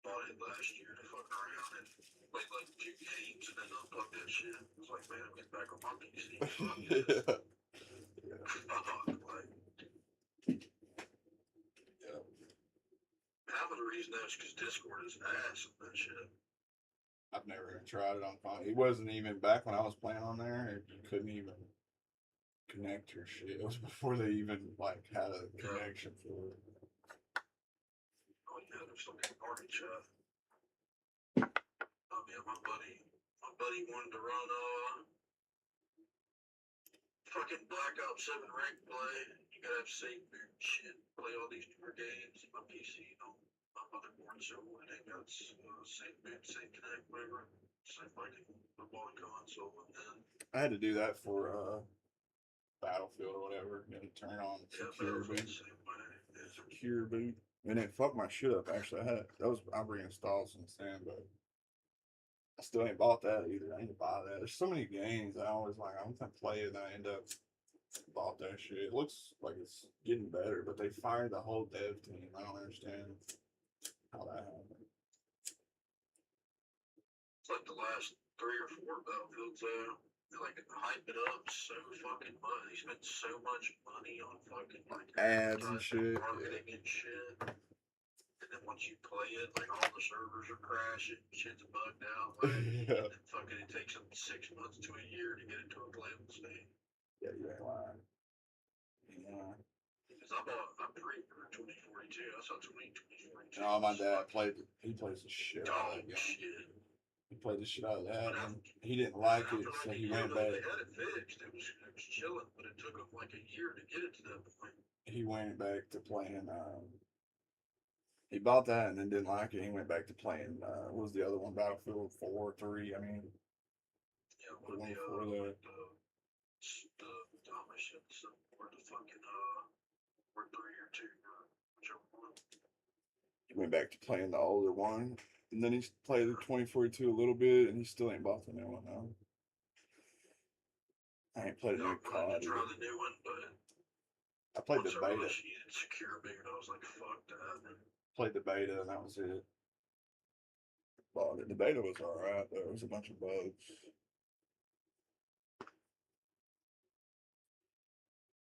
Bought it last year to fuck around and played like 2 games and then unplugged that shit. I was like, man, I'm getting back on my PC. Fuck this. Yeah. Fuck, like, Yeah. half of the reason is because Discord is ass on that shit. I've never even tried it on phone. It wasn't even back when I was playing on there. It couldn't even connect or shit. It was before they even like had a connection for it. Oh yeah, there's some party chat. Oh yeah, my buddy wanted to run fucking Black Ops 7 rank play. You gotta have safe boot shit. Play all these newer games. My PC, my motherboard, so it ain't got safe boot, safe connect, whatever. Same like a football console, and then I had to do that for Battlefield or whatever. You had to turn on secure boot. Secure boot. And it fucked my shit up actually. I've reinstalled since then, but I still ain't bought that either. I need to buy that. There's so many games I always like. I'm gonna play it and I end up bought that shit. It looks like it's getting better, but they fired the whole dev team. I don't understand how that happened. It's like the last 3 or 4 Battlefields, they like hype it up so fucking much. They spend so much money on fucking like Ads and shit. marketing and shit. And then once you play it, like all the servers are crashing, shit's bugged out, laggy, Yeah. and then fucking it takes them 6 months to a year to get it to a playable state. Yeah, you ain't lying. Yeah. Because I pre-ordered 2042. I saw 2042. Oh, my dad he plays the shit out of that game. Shit. He played the shit out of that, and he didn't like it, After so like a he year, went though, back. they had it fixed. It was chilling, but it took them like a year to get it to that point. He went back to playing. He bought that and then didn't like it. He went back to playing. What was the other one? Battlefield 4, 3. I mean, Yeah, the one one of before the that. the Thomas shit, or the fucking or 3 or 2, whichever one. He went back to playing the older one, and then he played the 2042 a little bit, and he still ain't bought the new one though. I ain't played a new I wanted COD. to try the new one, but I played once the I beta. realized you needed secure boot, I was like, fuck that. Played the beta, and that was it. Bought it. The beta was alright. There was a bunch of bugs.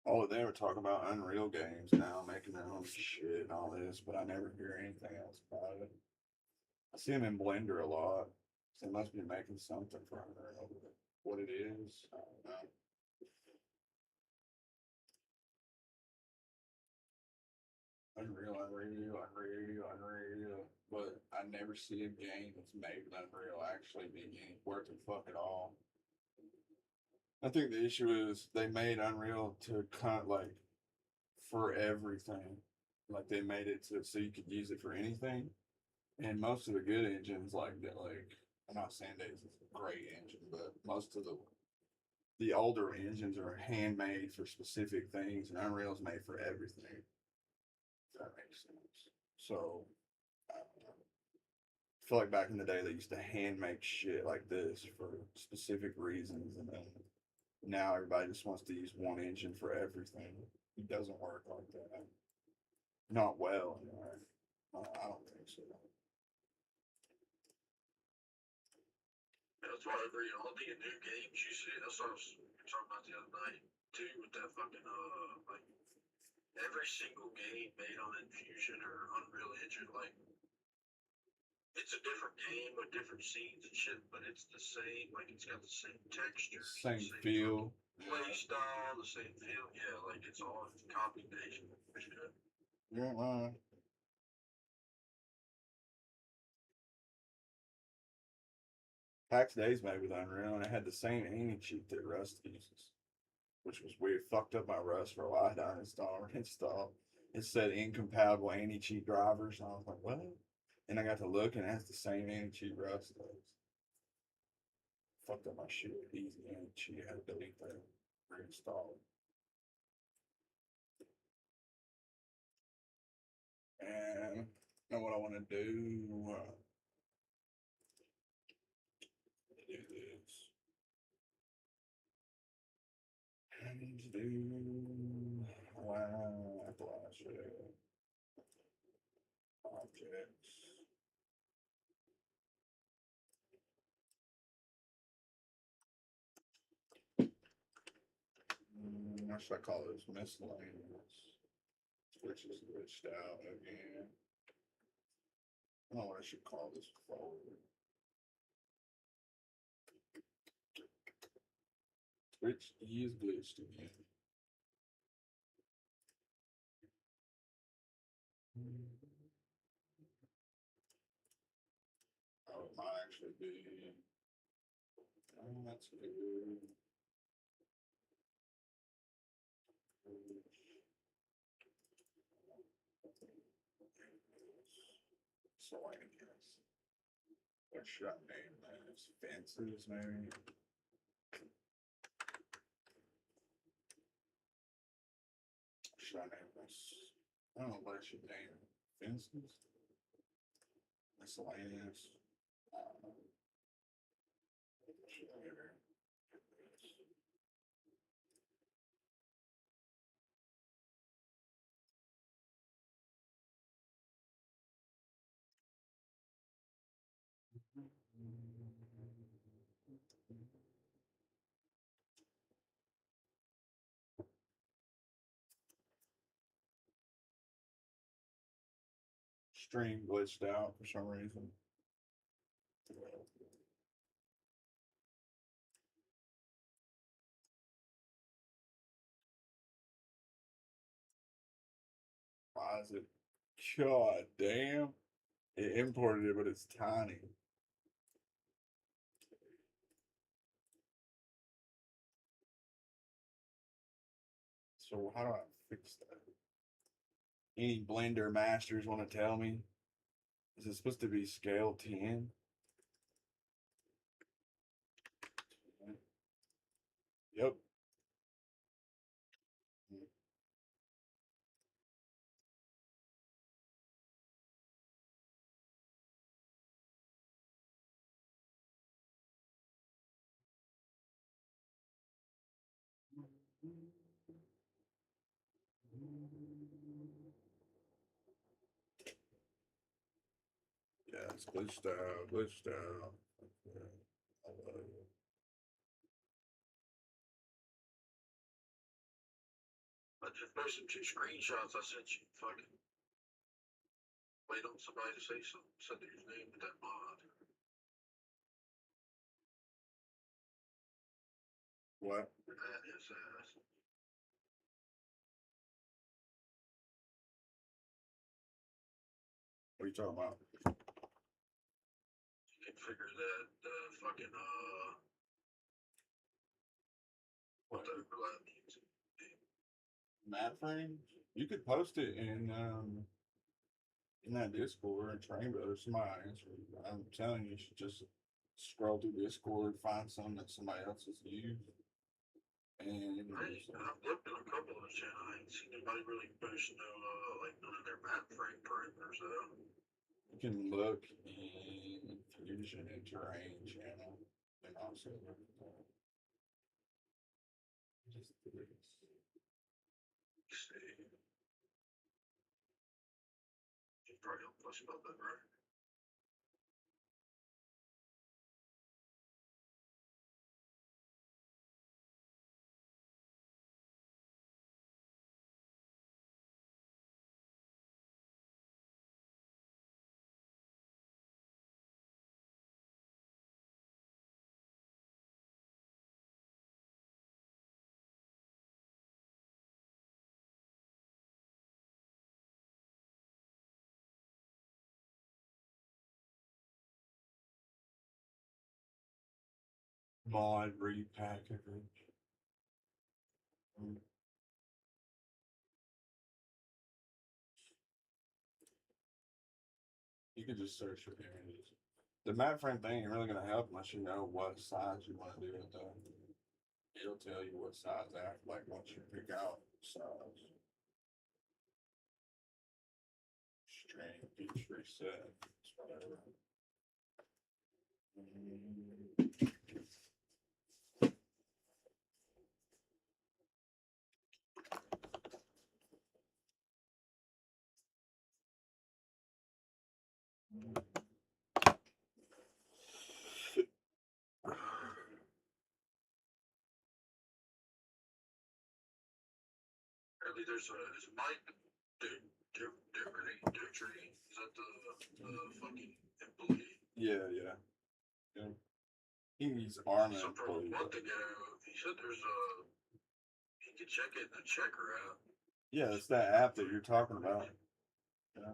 Oh, they were talking about Unreal games now, making their own shit and all this, but I never hear anything else about it. I see them in Blender a lot. So they must be making something for Unreal. But what it is, I don't know. Unreal. But I never see a game that's made with Unreal actually being worth the fuck at all. I think the issue is they made Unreal to kind of like for everything. Like they made it so you could use it for anything. And most of the good engines like that, like I'm not saying Dayz is a great engine, but most of the older engines are handmade for specific things, and Unreal's made for everything. If that makes sense. So I don't know. feel like back in the day they used to hand make shit like this for specific reasons, and then now everybody just wants to use one engine for everything. It doesn't work like that. Not well, anyway. I don't think so. That's why all the new games you see, that's what I was talking about the other night too, with that fucking like every single game made on Infusion or Unreal Engine, like it's a different game with different scenes and shit, but it's the same. Like it's got the same texture, Same feel, play style, the same feel. Yeah, like it's all copy paste. you ain't lying. Dayz made with Unreal, and it had the same anti-cheat that Rust uses, which was weird. Fucked up my Rust for a while. I installed. It said incompatible anti-cheat drivers, and I was like, what? And I got to look, and it has the same anti-cheat Rust does. Fucked up my shit with easy anti-cheat. I had to delete that, reinstall it. And you know what I want to do? Do this. I need to do flash objects. What should I call this? Miscellaneous. Which is glitched out again. I don't know what I should call this folder. Which is glitched again. Oh, it might actually be. Oh, that's good. So I guess. What should I name this? Fences, maybe? Should I name this? I don't know what I should name it. Fences? Miscellaneous. Should I name it? Stream glitched out for some reason. Why is it? God damn. It imported it, but it's tiny. So how do I fix that? Any Blender masters want to tell me? Is it supposed to be scale 10? Yep. Yeah, it's glitched out, glitched out. Okay. I just posted 2 screenshots I sent you. Fucking wait on somebody to say something. Send his name with that mod. What? That is ass. What are you talking about? You can figure that fucking what the overlap means. Map frames? You could post it in that Discord and train or somebody answer. I'm telling you, you should just scroll through Discord, find some that somebody else has used. And I've looked at a couple of the channels. I ain't seen anybody really post no like none of their map frame parameters though. You can look in Fusion and Terrain channel and also look at just this. See. You probably help us about that, right? Mod repackage. You can just search for images. The map frame thing ain't really gonna help unless you know what size you want to do it though. It'll tell you what size after, like once you pick out size. String, each reset, whatever. Apparently there's a Mike Dutry. Is that the fucking employee? Yeah, yeah. He's arming. So from a month ago, he said there's a he could check it in the checker app. Yeah, it's that app that you're talking about. Yeah.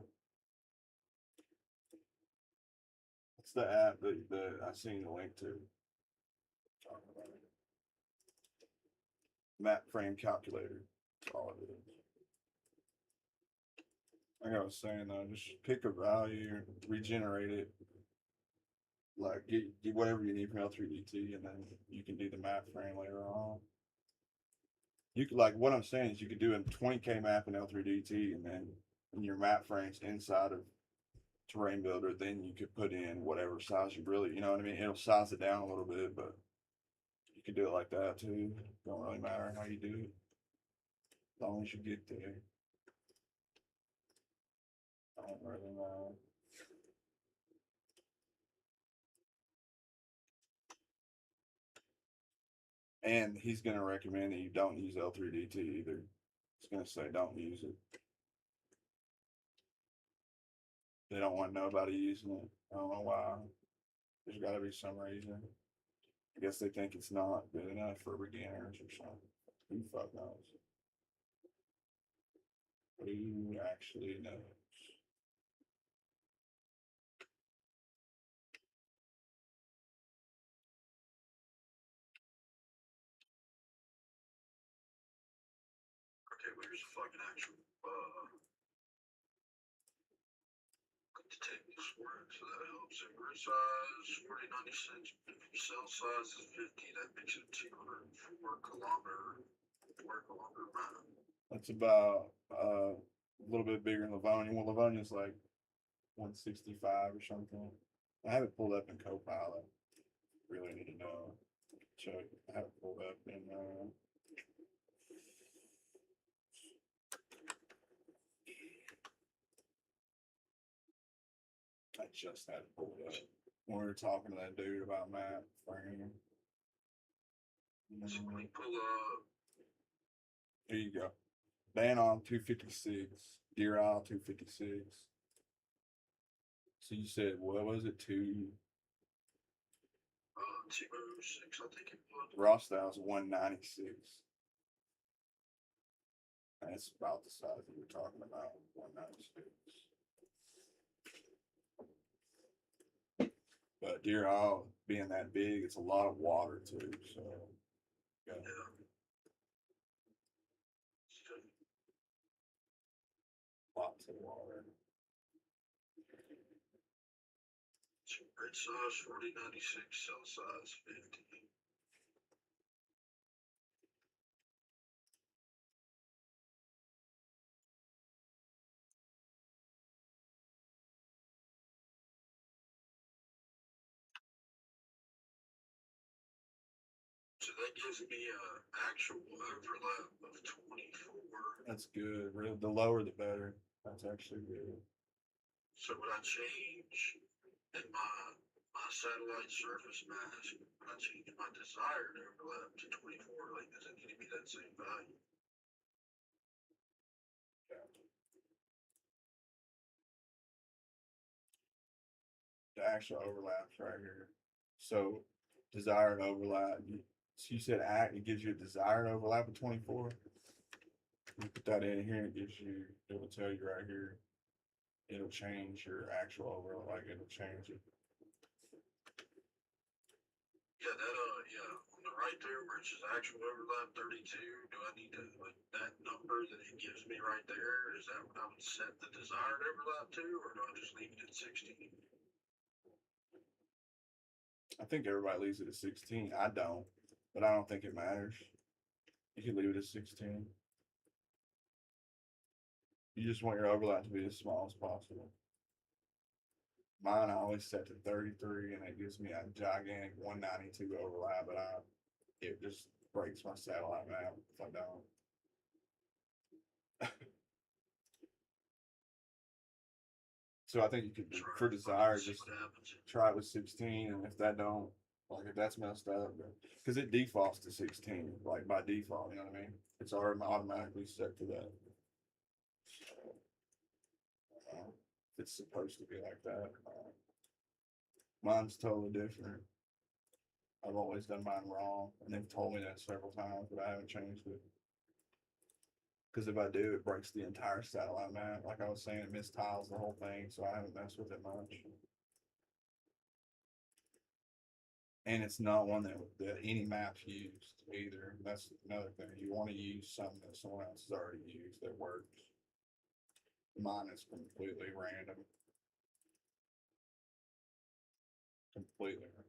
It's the app that I seen the link to. Talking about it. Map frame calculator. That's all it is. Like I was saying though, just pick a value, regenerate it. Like get whatever you need from L3DT, and then you can do the map frame later on. You could, like what I'm saying is you could do a 20K map in L3DT, and then in your map frames inside of Terrain Builder, then you could put in whatever size you really, you know what I mean? It'll size it down a little bit, but you can do it like that too. Don't really matter how you do it, as long as you get there. I don't really know. And he's gonna recommend that you don't use L3DT either. He's gonna say don't use it. They don't want nobody using it. I don't know why. There's got to be some reason. I guess they think it's not good enough for beginners or something. Who the fuck knows? Who actually knows? Okay, where's the fucking actual the tables for it, so that helps. And grid size 4096. If your cell size is 50, that makes it 204 kilometer map. That's about a little bit bigger than Livonia. Well, Livonia's like 165 or something. I have it pulled up in Copilot. Really need to know. Check. I have it pulled up in. I just had it pulled up when we were talking to that dude about map frame. So we pull up. Here you go. Banon 256, Deer Isle 256. So you said what was it? 206, I think it was. Rostow's 196. That's about the size that we're talking about. 196. But Deer Isle being that big, it's a lot of water too. So yeah. Lots of water. Grid size 4096, cell size 50. So that gives me a actual overlap of 24. That's good. Really, the lower the better. That's actually good. So would I change in my satellite surface mask? Would I change my desired overlap to 24? Like, does it need to be that same value? The actual overlaps right here. So desired overlap. So you said it gives you a desired overlap of 24. You put that in here, it gives you. It will tell you right here. It'll change your actual overlap. Like it'll change it. Yeah, yeah, on the right there where it says actual overlap 32, do I need to, like, that number that it gives me right there, is that what I would set the desired overlap to, or do I just leave it at 16? I think everybody leaves it at 16. I don't, but I don't think it matters. You can leave it at 16. You just want your overlap to be as small as possible. Mine I always set to 33, and it gives me a gigantic 192 overlap, but it just breaks my satellite map if I don't. So I think you could, for desire, just try it with 16, and if that don't, like if that's messed up, because it defaults to 16, like by default, you know what I mean? It's already automatically set to that. It's supposed to be like that. Mine's totally different. I've always done mine wrong, and they've told me that several times, but I haven't changed it. Because if I do, it breaks the entire satellite map. Like I was saying, it mistiles the whole thing, so I haven't messed with it much. And it's not one that any map's used either. That's another thing. You want to use something that someone else has already used that works. Mine is completely random. Completely random.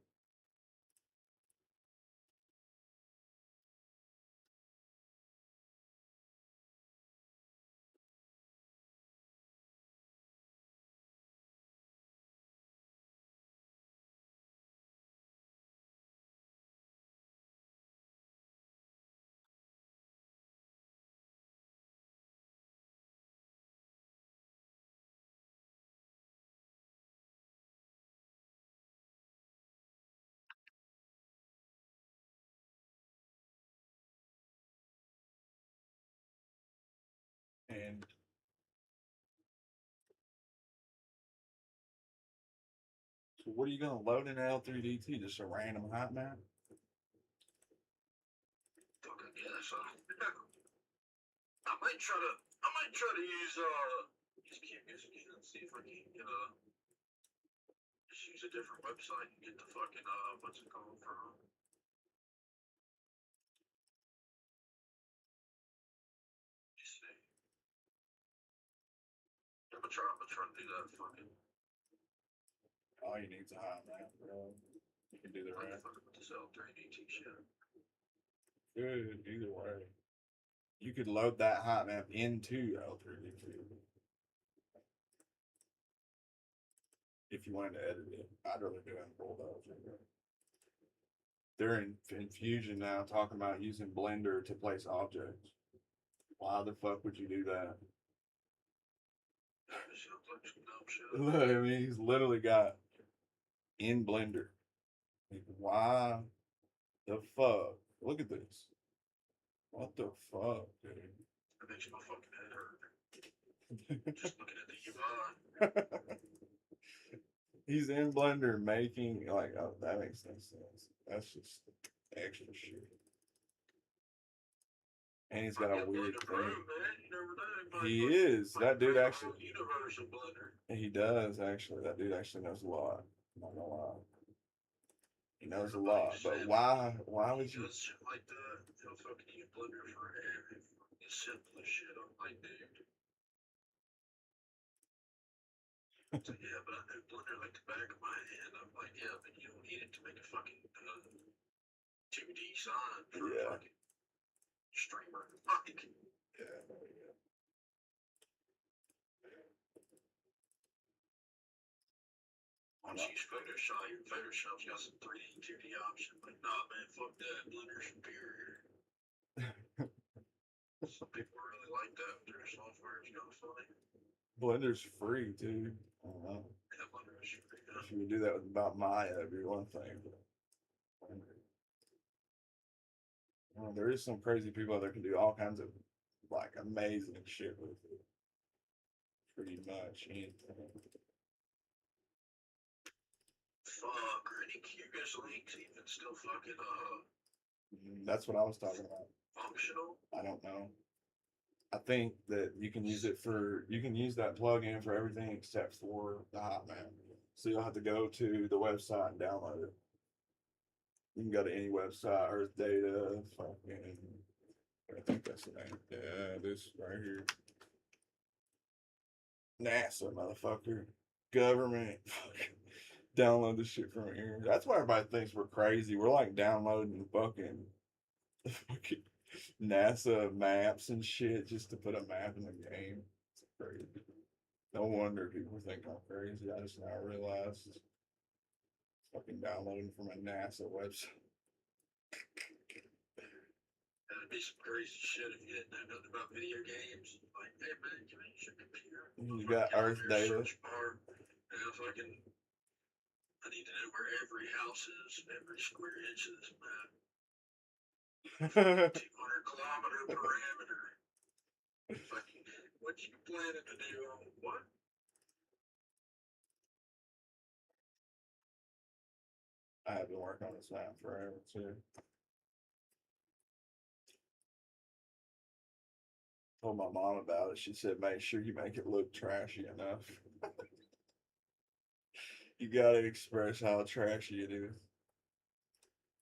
And so what are you going to load in L3DT? Just a random hot map? Fuck, I guess. I might try to use, just keep using it and see if I can get just use a different website and get the fucking, what's it called from? Just see. I'm gonna try to do that fucking. All you need is a hot map, bro. You can do the rest. With this L3DT shit. Good, either way. You could load that hot map into L3DT. If you wanted to edit it. I'd rather do it in Bulldozer. They're in Fusion now talking about using Blender to place objects. Why the fuck would you do that? Look, I mean, he's literally got in Blender. Like, why the fuck? Look at this. What the fuck, dude? That makes my fucking head hurt. Just looking at the UI. He's in Blender making, like, oh, that makes no sense. That's just extra shit. And he's got a weird thing. He is. That dude actually. He does, actually. That dude actually knows a lot. I'm not gonna lie. He knows a lot. But why would you? Like that. He'll fucking use Blender for every simple shit. I'm like, dude. So, yeah, but I know Blender like the back of my hand. I'm like, yeah, but you don't need it to make a fucking 2D sign for a fucking streamer. Fuck. Yeah, there you go. Once you use Photoshop, even Photoshop's got some 3D, 2D options. Like, nah, man, fuck that. Blender's superior. Some people really like that with their software. It's kind of funny. Blender's free too. I don't know. Yeah, Blender's free. Yeah. If you would do that with about Maya, that'd be one thing. But there is some crazy people out there can do all kinds of like amazing shit with it. Pretty much anything. Fuck, are any QGIS links even still fucking That's what I was talking about. functional? I don't know. I think that you can use it for, you can use that plugin for everything except for the hot map. So you'll have to go to the website and download it. You can go to any website, Earth Data, fucking, I think that's the name. Yeah, this right here. NASA, motherfucker. Government. Download this shit from here. That's why everybody thinks we're crazy. We're like downloading fucking NASA maps and shit just to put a map in the game. It's crazy. No wonder people think I'm crazy. I just now realized it's fucking downloading from a NASA website. That'd be some crazy shit if you didn't know nothing about video games. Like, hey man, can I use your computer? You got Get on Earth your Data. search bar, and if I need to know where every house is, every square inch of this map. 200 kilometer parameter. Fucking, what you planning to do on what? I have been working on this map forever too. Told my mom about it. She said, make sure you make it look trashy enough. You gotta express how trashy it is.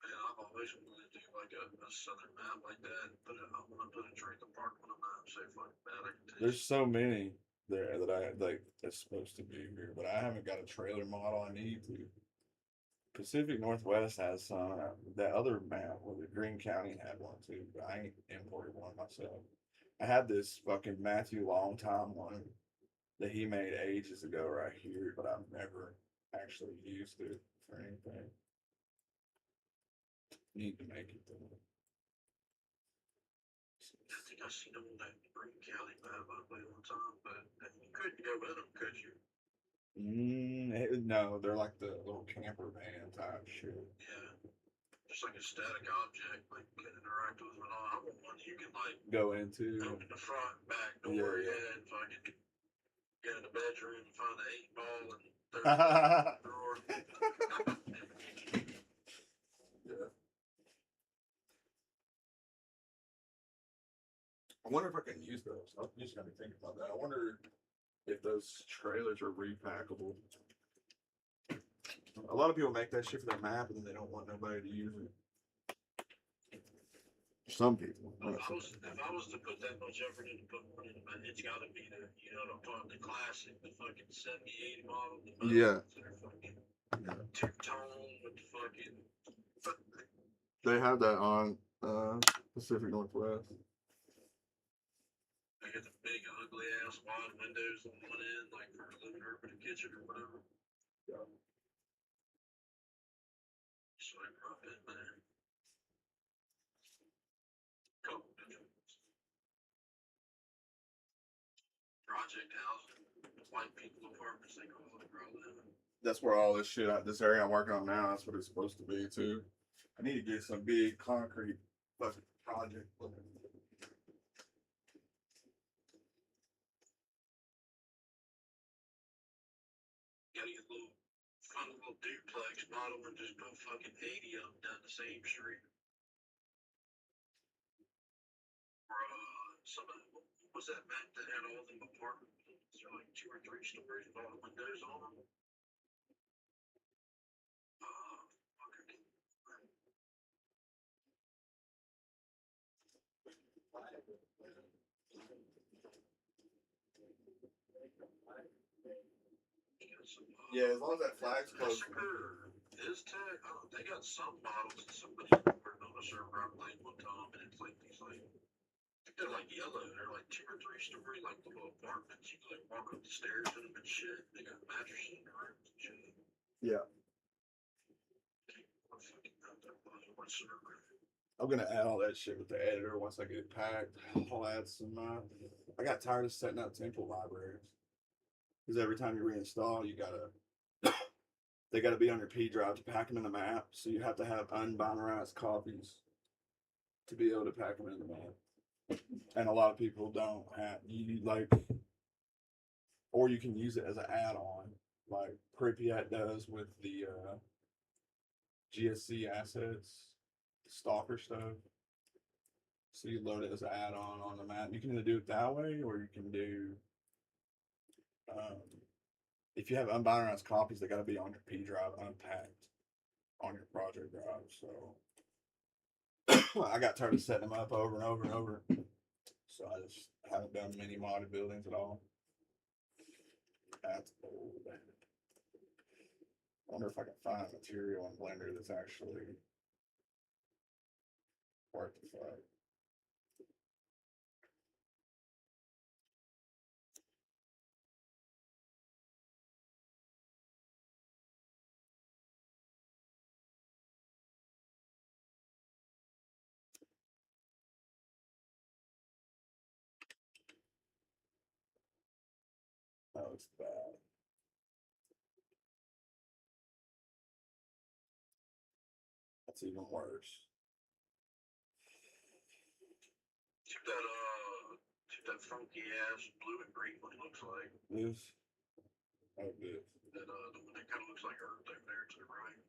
Man, I've always wanted to do like a southern map like that, but I want to put a Drake Park on a map, so fuck that. I can taste There's so many there that I like that's supposed to be here, but I haven't got a trailer model. I need to. Pacific Northwest has some. That other map where the Green County had one too, but I ain't imported one myself. I had this fucking Matthew Longtime one that he made ages ago right here, but I've never actually used it for anything. Need to make it though. I think I seen them on that Green County map I played one time, but you couldn't go with them, could you? No, they're like the little camper van type shit. Yeah. Just like a static object, like you can interact with them and all. I want one you can like Go into. open the front, back door, Yeah. and fucking get in the bedroom and find the 8-ball and throw it in the drawer. Yeah. I wonder if I can use those. I'm just gonna think about that. I wonder if those trailers are repackable. A lot of people make that shit for their map and then they don't want nobody to use it. Some people. If I was to put that much effort into putting one in, it's gotta be the, you know what I'm talking, the classic, the fucking 70, 80 model. The Yeah. That are fucking two-tone with the fucking. They have that on Pacific Northwest. They got the big ugly ass wide windows on one end, like for a living room or the kitchen or whatever. Yeah. So I grew up in there. Couple different project housing, white people apartments, they call it, bro. That's where all this shit, this area I'm working on now, that's what it's supposed to be too. I need to get some big concrete fucking project. Gotta get a little fun little duplex model and just put fucking 80 of them down the same street. Or what was that map that had all them apartments? They're like 2 or 3 stories with all the windows on them. Yeah, as long as that flag's close. Is tech? They got some models that somebody put on a server I played one time, and it's like these like they're like yellow. They're like 2 or 3 story, like little apartments. You can like walk up the stairs in them and shit. They got mattresses in the rooms and shit. Yeah. I fucking got that buzzword server. I'm gonna add all that shit with the editor once I get it packed. I'll add some. I got tired of setting up template libraries because every time you reinstall, you gotta they gotta be on your P drive to pack them in the map. So you have to have unbinarized copies to be able to pack them in the map. And a lot of people don't have you like, or you can use it as an add-on, like Pripyat does with the GSC assets, stalker stuff. So you load it as an add-on on the map. You can either do it that way, or you can do, um, if you have unbinarized copies, they got to be on your P drive, unpacked on your project drive. So I got tired of setting them up over and over and over. So I just haven't done many modded buildings at all. That's old. I wonder if I can find material in Blender that's actually worth the fight. That looks bad. That's even worse. See that funky ass blue and green one looks like. This, oh, this. That the one that kind of looks like Earth over there to the right.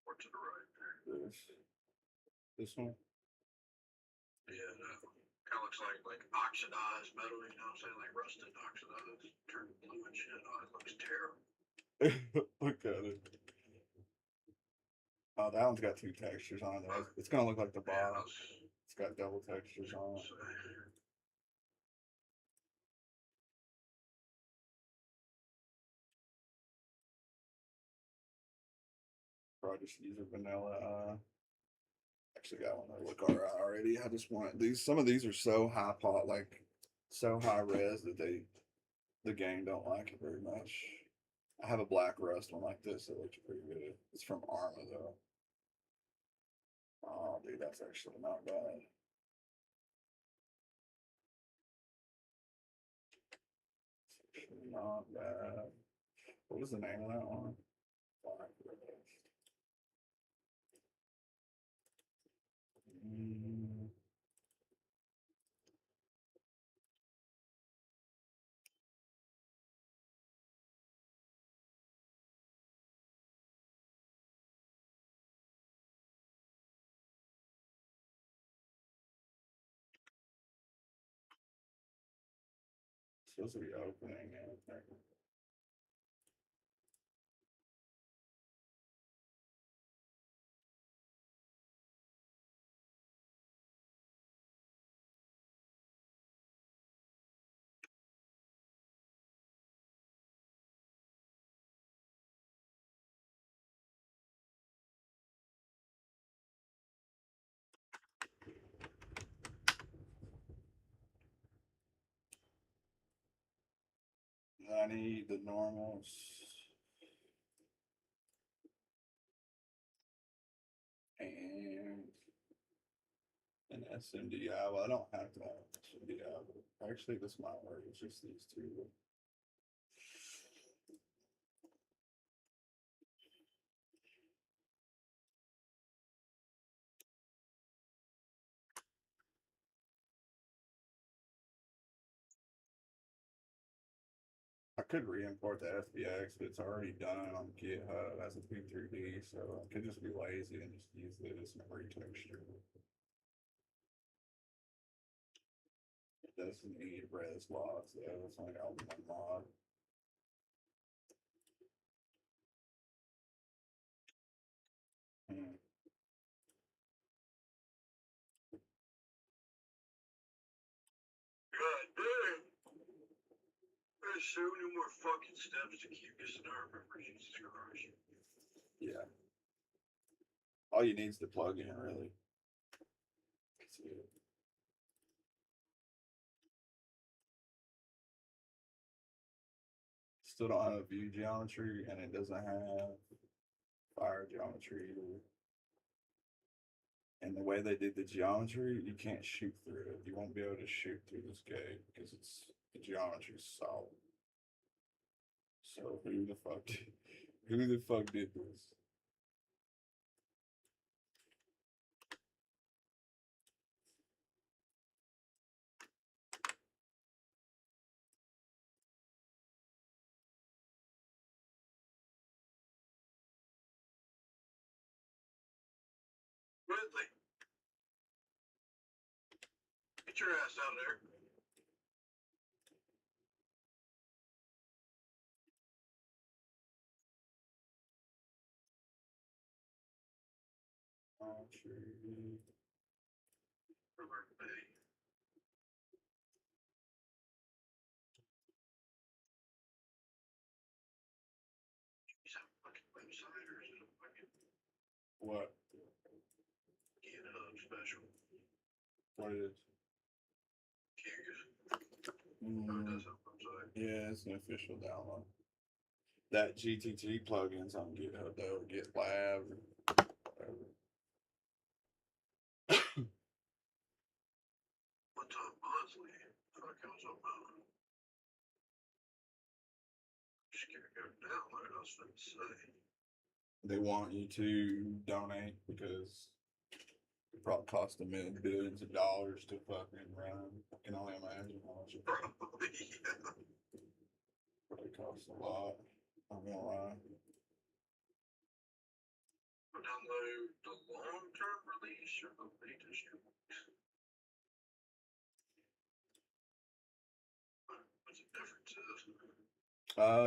Or to the right there. This one. Yeah, kind of looks like oxidized metal. You know what I'm saying? Like rusted, oxidized, turned blue and shit. Oh, it looks terrible. Look at it. Oh, that one's got two textures on it. It's gonna look like the bottom. It's got double textures on it. Probably just use a vanilla. Actually got one that look alright already. I just want these. Some of these are so high pot, like so high res that the game don't like it very much. I have a black rust one like this that looks pretty good. It's from Arma though. Oh, dude, that's actually not bad. It's actually not bad. What was the name of that one? Black rust. Supposed to be opening it. I need the normals. And an SMDI. Well, I don't have to have SMDI. But actually, this might work. It's just these two. I could re-import the FBX, but it's already done on GitHub as a P3D, so I could just be lazy and just use this and retexture. It doesn't need res logs though. It's only got one mod. God damn. There's so many more fucking steps to keep this in our remember. Jesus Christ. Yeah. All you need is the plugin, really. That's it. Still don't have view geometry, and it doesn't have fire geometry either. And the way they did the geometry, you can't shoot through it. You won't be able to shoot through this gate because the geometry's solid. So who the fuck did this? Ridley, get your ass out of there. Geometry. Alert Bay. Is that a fucking website or is it a fucking What? GitHub special? What it is? Curious. Oh, it Mm, does have a website. yeah, it's an official download. That GTT plugin's on GitHub though, GitLab, whatever. One time monthly. Fuck, I was on my own. Just gonna go download. I was finna say. They want you to donate because it probably cost them billions of dollars to fucking run. I can only imagine how much it Probably, yeah. probably costs a lot. I'm gonna lie. Download the long-term release or the latest release? What's the difference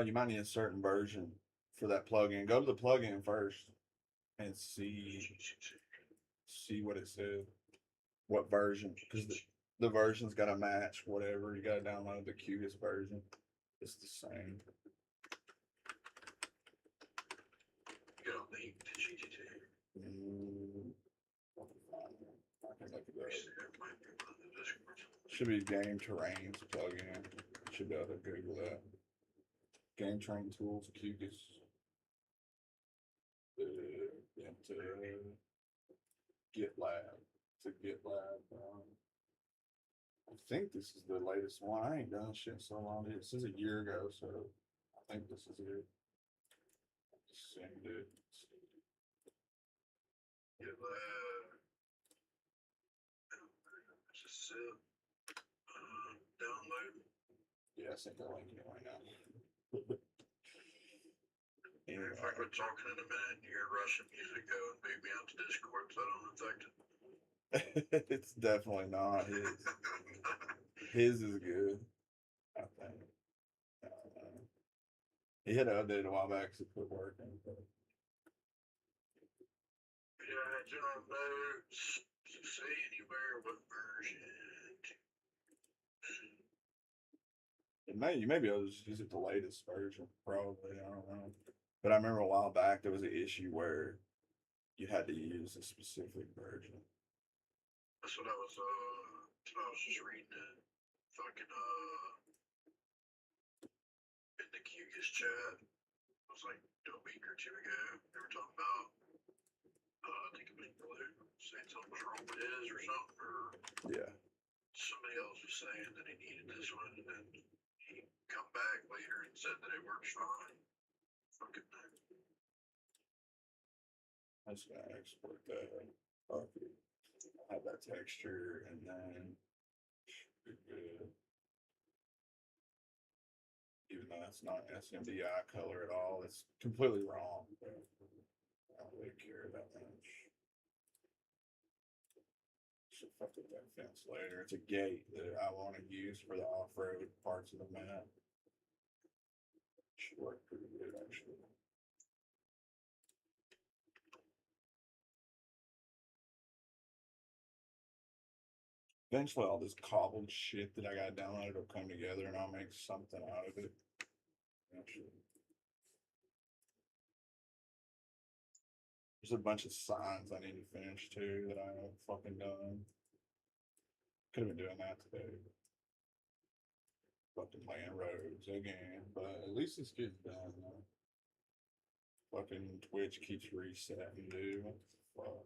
is? You might need a certain version for that plugin. Go to the plugin first and see what it says. What version? Because the version's got to match whatever. You got to download the cutest version. It's the same. You got a link to GTT. I can look it You up. see it might be on the Discord. Should be Game Terrains plugin. Should be able to Google that. Game Train Tools, QGIS. Into GitLab. To GitLab. I think this is the latest one. I ain't done shit so long. This is a year ago, so I think this is it. Send it. GitLab. Just download. Yeah, I sent the link anyway now. If I quit talking in a minute and hear Russian music go and boot me out to Discord so I don't affect it. It's definitely not his. His is good, I think. I don't know. He had to update a while back because it quit working. But Yeah, general notes. Say anywhere what version. you may be able to just use it the latest version, probably. I don't know. But I remember a while back there was an issue where you had to use a specific version. That's what I was just reading it. Fucking in the QGIS chat. It was like a week or two ago. They were talking about I think it was Blue saying something was wrong with his or something, or Yeah. somebody else was saying that he needed this one, and then he come back later and said that it works fine. Fucking I'm just gonna export that. Okay. Have that texture and then even though that's not SMDI color at all, it's completely wrong. But I don't really care that much. Should fuck with that fence later. It's a gate that I want to use for the off-road parts of the map. Should work pretty good actually. Eventually all this cobbled shit that I got downloaded will come together and I'll make something out of it. Eventually. There's a bunch of signs I need to finish too that I haven't fucking done. Could have been doing that today. fucking land roads again, but at least it's getting done. Fucking Twitch keeps resetting, dude. What the fuck?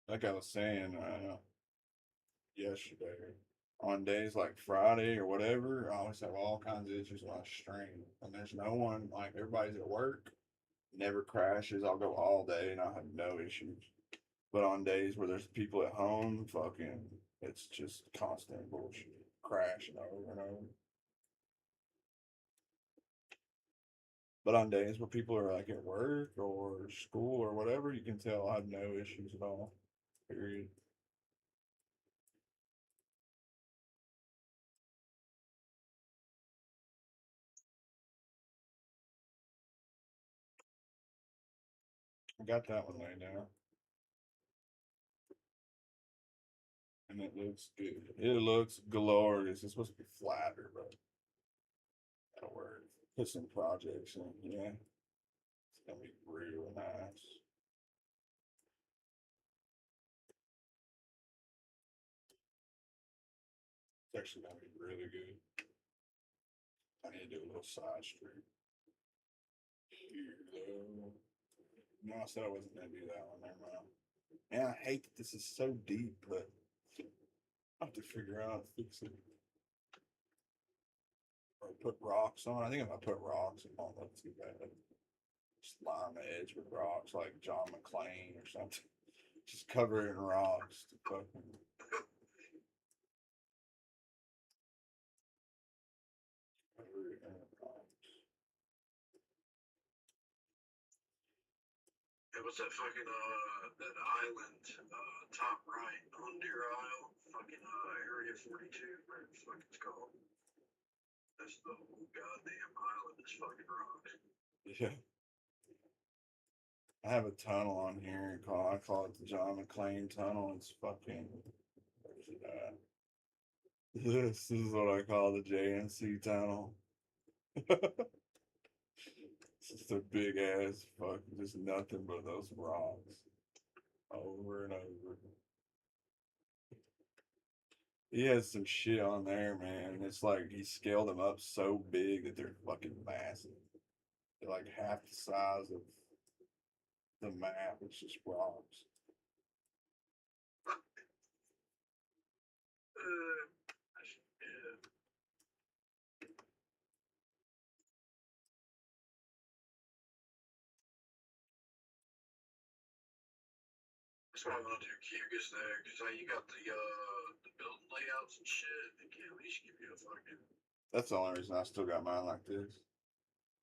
Like I was saying yesterday, on days like Friday or whatever, I always have all kinds of issues when I stream. And there's no one, like everybody's at work, never crashes. I'll go all day and I have no issues. But on days where there's people at home, fucking, it's just constant bullshit, crashing over and over. But on days where people are like at work or school or whatever, you can tell I have no issues at all. Period. I got that one laid down. And it looks good. It looks glorious. It's supposed to be flatter, but that'll work. Put some projects in, yeah. It's gonna be real nice. It's actually gonna be really good. I need to do a little side street here though. No, I said I wasn't gonna do that one. Never mind. Man, I hate that this is so deep, but I have to figure out how to fix it. Or put rocks on. I think if I put rocks, it won't look too bad. Just line the edge with rocks like John McClane or something. Just cover it in rocks to fucking. Cover it in rocks. It was that fucking that island top right on Deer Isle, fucking Area 42, whatever the fuck it's called. That's the whole goddamn island is fucking rocks. Yeah. I have a tunnel on here I call it the John McClane Tunnel. It's fucking where's it at? This is what I call the JNC tunnel. It's just a big ass fuck, just nothing but those rocks over and over. He has some shit on there, man. It's like he scaled them up so big that they're fucking massive. They're like half the size of the map. It's just rocks. Yeah. That's why I want to do QGIS there, because you got the building layouts and shit. They can at least give you a fucking. That's the only reason I still got mine like this.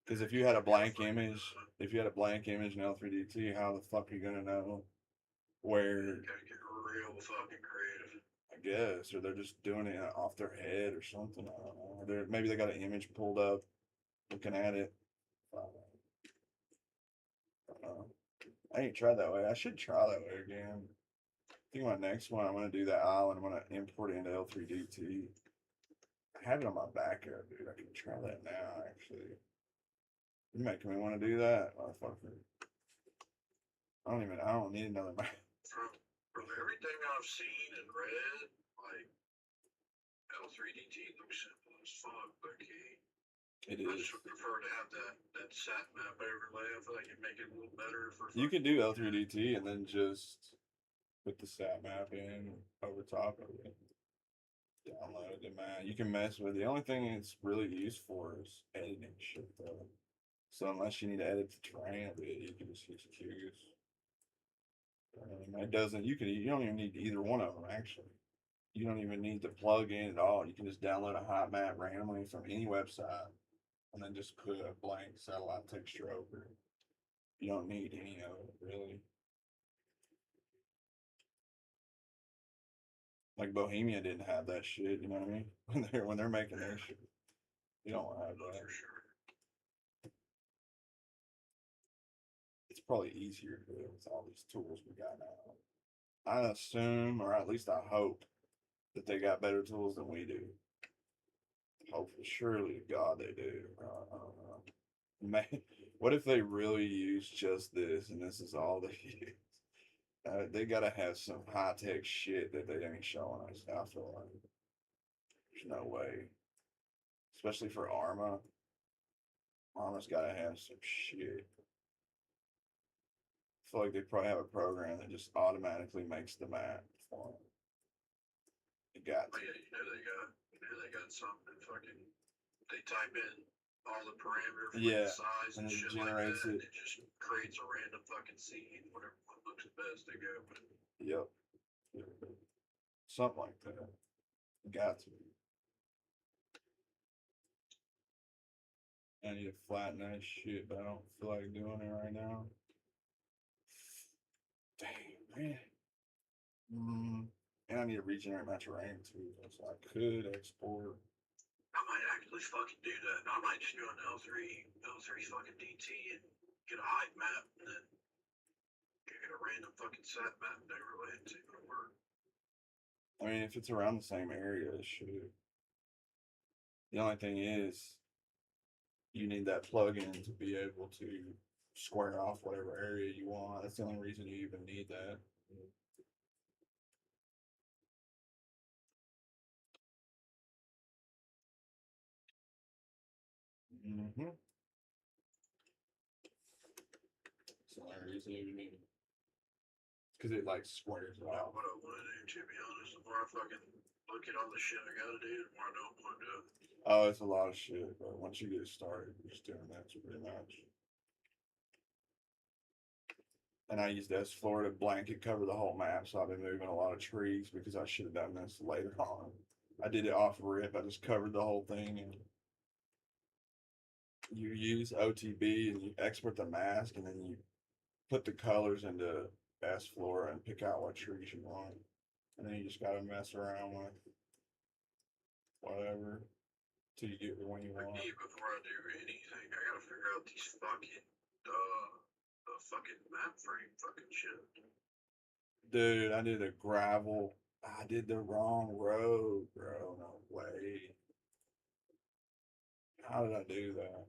Because if you had a blank image, if you had a blank image in L3D2, how the fuck are you gonna know where? You gotta get real fucking creative. I guess, or they're just doing it off their head or something. I don't know. Or maybe they got an image pulled up, looking at it. I don't know. I ain't tried that way. I should try that way again. I think my next one, I'm gonna do that island. I'm gonna import it into L3D2. I have it on my backup, dude. I can try that now, actually. You're making me want to do that, motherfucker. I don't need another map. From everything I've seen and read, like L3DT looks simple as fuck, but It I is. just would prefer to have that sat map overlay. I feel like it'd make it a little better for. You can do L3DT and then just put the sat map in over top of it. Download it, man. You can mess with it. The only thing it's really used for is editing shit, though. So unless you need to edit the terrain a bit, you can just use QGIS. It doesn't. You don't even need either one of them actually. You don't even need to plug in at all. You can just download a hot map randomly from any website, and then just put a blank satellite texture over it. You don't need any of it really. Like Bohemia didn't have that shit. You know what I mean? When they're making their shit, you don't have that. For sure. It's probably easier to do it with all these tools we got now. I assume, or at least I hope, that they got better tools than we do. Hopefully, surely to God they do. What if they really use just this and this is all they use? They gotta have some high tech shit that they ain't showing us. I feel like there's no way, especially for Arma. Arma's gotta have some shit. I feel like they probably have a program that just automatically makes the map for them. It got Oh, to. yeah, they got something fucking. They type in all the parameters for Yeah, the size and and it shit like generates that, it. and it just creates a random fucking scene, whatever one looks the best to go with. Yep. Something like that. Got to. I need to flatten that shit, but I don't feel like doing it right now. Damn, man. And I need to regenerate my terrain too, so I could export. I might actually fucking do that. I might just go on L3 fucking DT and get a height map and then get a random fucking sat map and overlay it to it'll work. I mean, if it's around the same area, it should. The only thing is, you need that plugin to be able to square off whatever area you want. That's the only reason you even need that. Mm-hmm. That's the only reason you need it. Because it like squares it Not off. what I want to do, to be honest. The more I fucking look at all the shit I gotta do, the more I don't want to do it. Oh, it's a lot of shit, but once you get started, you're just doing that pretty much. And I used this Florida blanket cover the whole map, so I've been moving a lot of trees because I should have done this later on. I did it off rip. I just covered the whole thing, and you use OTB and you export the mask, and then you put the colors into S Flora and pick out what trees you want, and then you just gotta mess around with whatever till you get the one you For want. me, before I do anything, I gotta figure out these fucking the fucking map frame fucking shit. Dude, I did a gravel. I did the wrong road, bro. No way. How did I do that?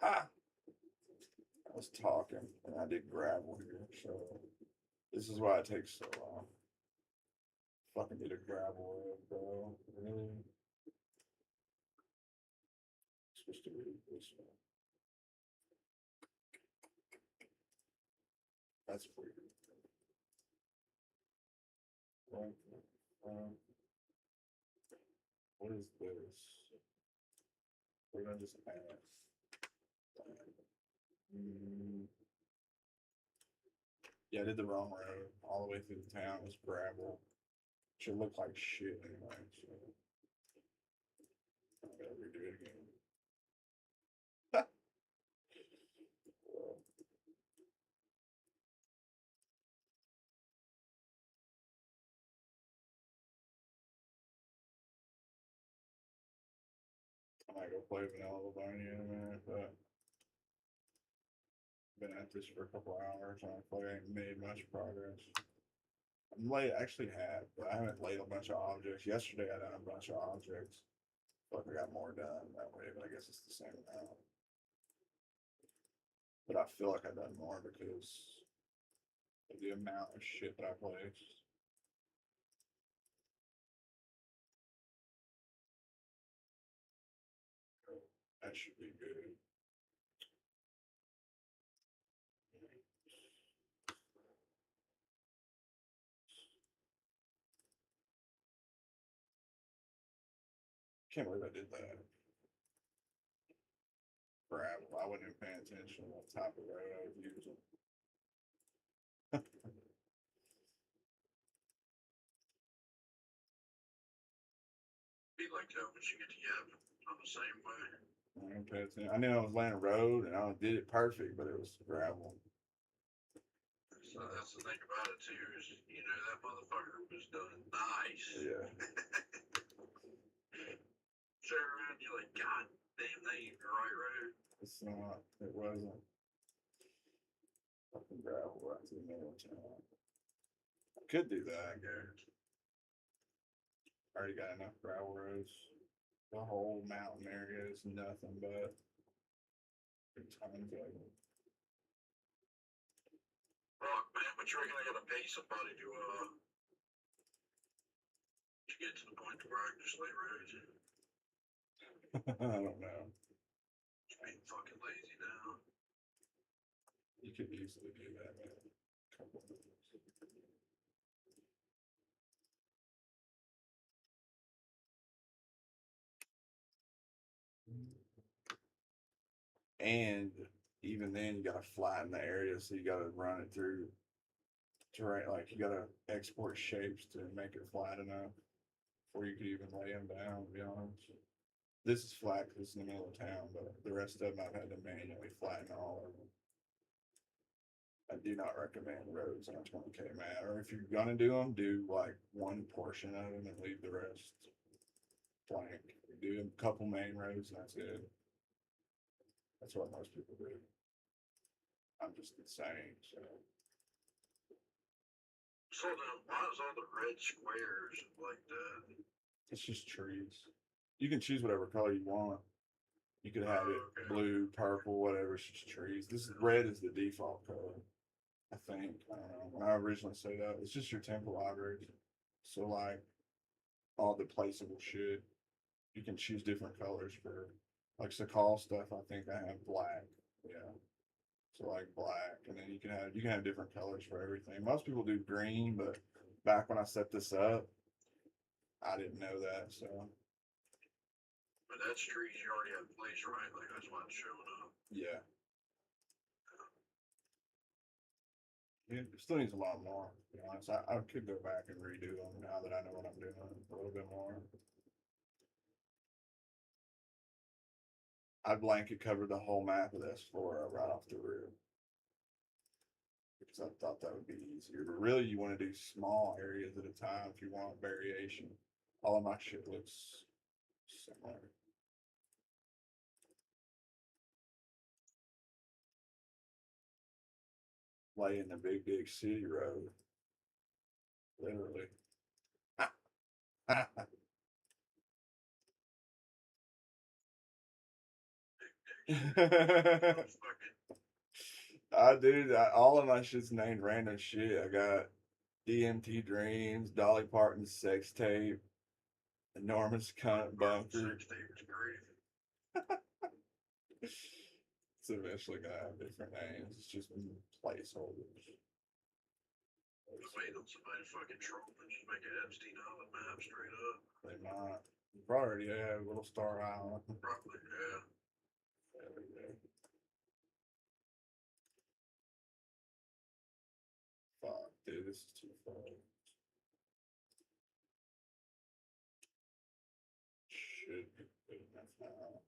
Ha! I was talking and I did gravel here, so this is why it takes so long. Fucking did a gravel road, bro. Really? Supposed to be this one. That's weird. Um, what is this? We're gonna just add. Mm, yeah, I did the wrong road all the way through the town. It was gravel. Should look like shit anyway. So I gotta redo it again. Well, I might go play Vanilla Livonia in a minute, but been at this for a couple hours and I feel like I ain't made much progress. I'm late, actually have, but I haven't laid a bunch of objects. Yesterday I done a bunch of objects. But I got more done that way, but I guess it's the same amount. But I feel like I've done more because of the amount of shit that I placed. That should be good. Can't believe I did that. Gravel. I wasn't even paying attention to what type of road I was using. Be like that once you get to Yap. I'm the same way. I didn't pay attention. I knew I was laying a road and I did it perfect, but it was gravel. So that's the thing about it too, is you know that motherfucker was done nice. Yeah. Turn around, you're like, God damn, that ain't the right road. It's not. It wasn't. Fucking gravel right to the middle of town. I could do that, I guess. Already got enough gravel roads. The whole mountain area is nothing but Time to Fuck, man, but you reckon I gotta pay somebody to get to the point to where I can just lay roads? I don't know. Just being fucking lazy now. You could easily do that, man. Couple of minutes. And even then, you gotta flatten the area, so you gotta run it through terrain. Like you gotta export shapes to make it flat enough before you could even lay them down. To be honest, this is flat because it's in the middle of town, but the rest of them I've had to manually flatten all of them. I do not recommend roads on a 20K mat, or if you're gonna do them, do like one portion of them and leave the rest blank. Do a couple main roads and that's it. That's what most people do. I'm just insane, so. So then, why is all the red squares like that? It's just trees. You can choose whatever color you want. You could have it Okay. blue, purple, whatever. It's just trees. This is red is the default color. I think. I don't know. When I originally set it up, it's just your temple libraries. So like all the placeable shit, you can choose different colors for like Sakal stuff. I think I have black. Yeah. So like black, and then you can have different colors for everything. Most people do green, but back when I set this up, I didn't know that. So But that's trees you already have in place, right? Like that's why it's showing up. yeah. It still needs a lot more, to be honest. I could go back and redo them now that I know what I'm doing a little bit more. I blanket covered the whole map of this floor right off the roof because I thought that would be easier. But really, you want to do small areas at a time if you want variation. All of my shit looks similar. Laying the big city road, literally. I do. All of my shit's named random shit. I got DMT Dreams, Dolly Parton's sex tape, Enormous Cunt Bunker. Sex tape is great. It's eventually gonna have different names. It's just placeholders. Just wait on somebody to fucking troll and just make an Epstein Island map straight up. They might. You probably already have Little Star Island. Probably, yeah. There we go. Fuck, dude, this is too far. Should be good enough now.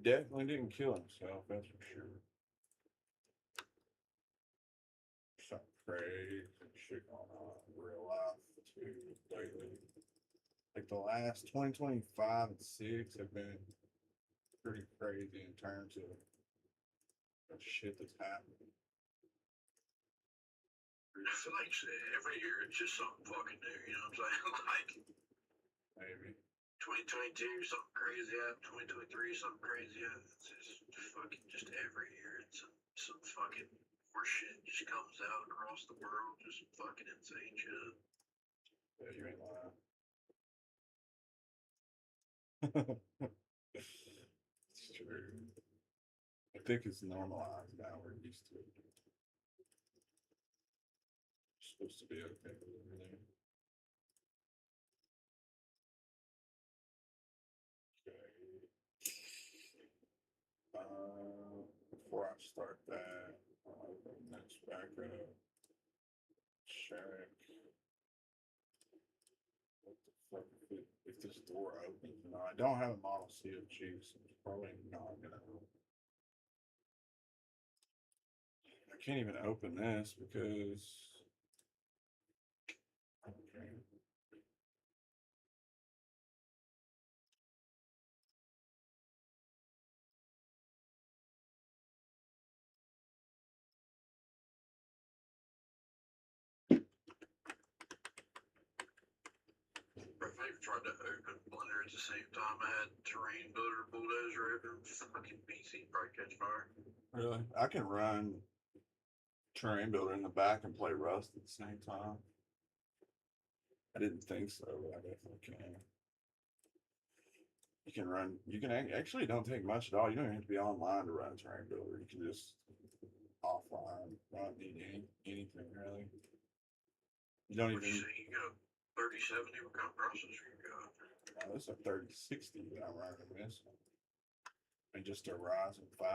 Definitely didn't kill himself, that's for sure. Something crazy shit going on in real life too lately. Like the last 2025 and 6 have been pretty crazy in terms of the shit that's happening. I feel like every year it's just something fucking new, you know what I'm saying? Like Maybe. 2022, something crazy happened. 2023, something crazy happened. It's just fucking just every year. It's some fucking more shit just comes out across the world. Just fucking insane shit. Yeah, you ain't lying. It's true. I think it's normalized now. We're used to it. It's supposed to be okay with everything. Before I start that, I'll open this back up. Check. What the fuck if this door opens? No, I don't have a model CFG, so it's probably not gonna open. I can't even open this because. Okay. tried to open Blender at the same time I had Terrain Builder Bulldozer open. Fucking PC probably catch fire. Really? I can run Terrain Builder in the back and play Rust at the same time. I didn't think so, but I definitely can. You can run, you can actually don't take much at all. You don't even have to be online to run Terrain Builder. You can just offline, not need anything really. You don't What even, you say you got 3070? What kind of processor you got? this is a 3060 that I'm running this. And just a Ryzen 5.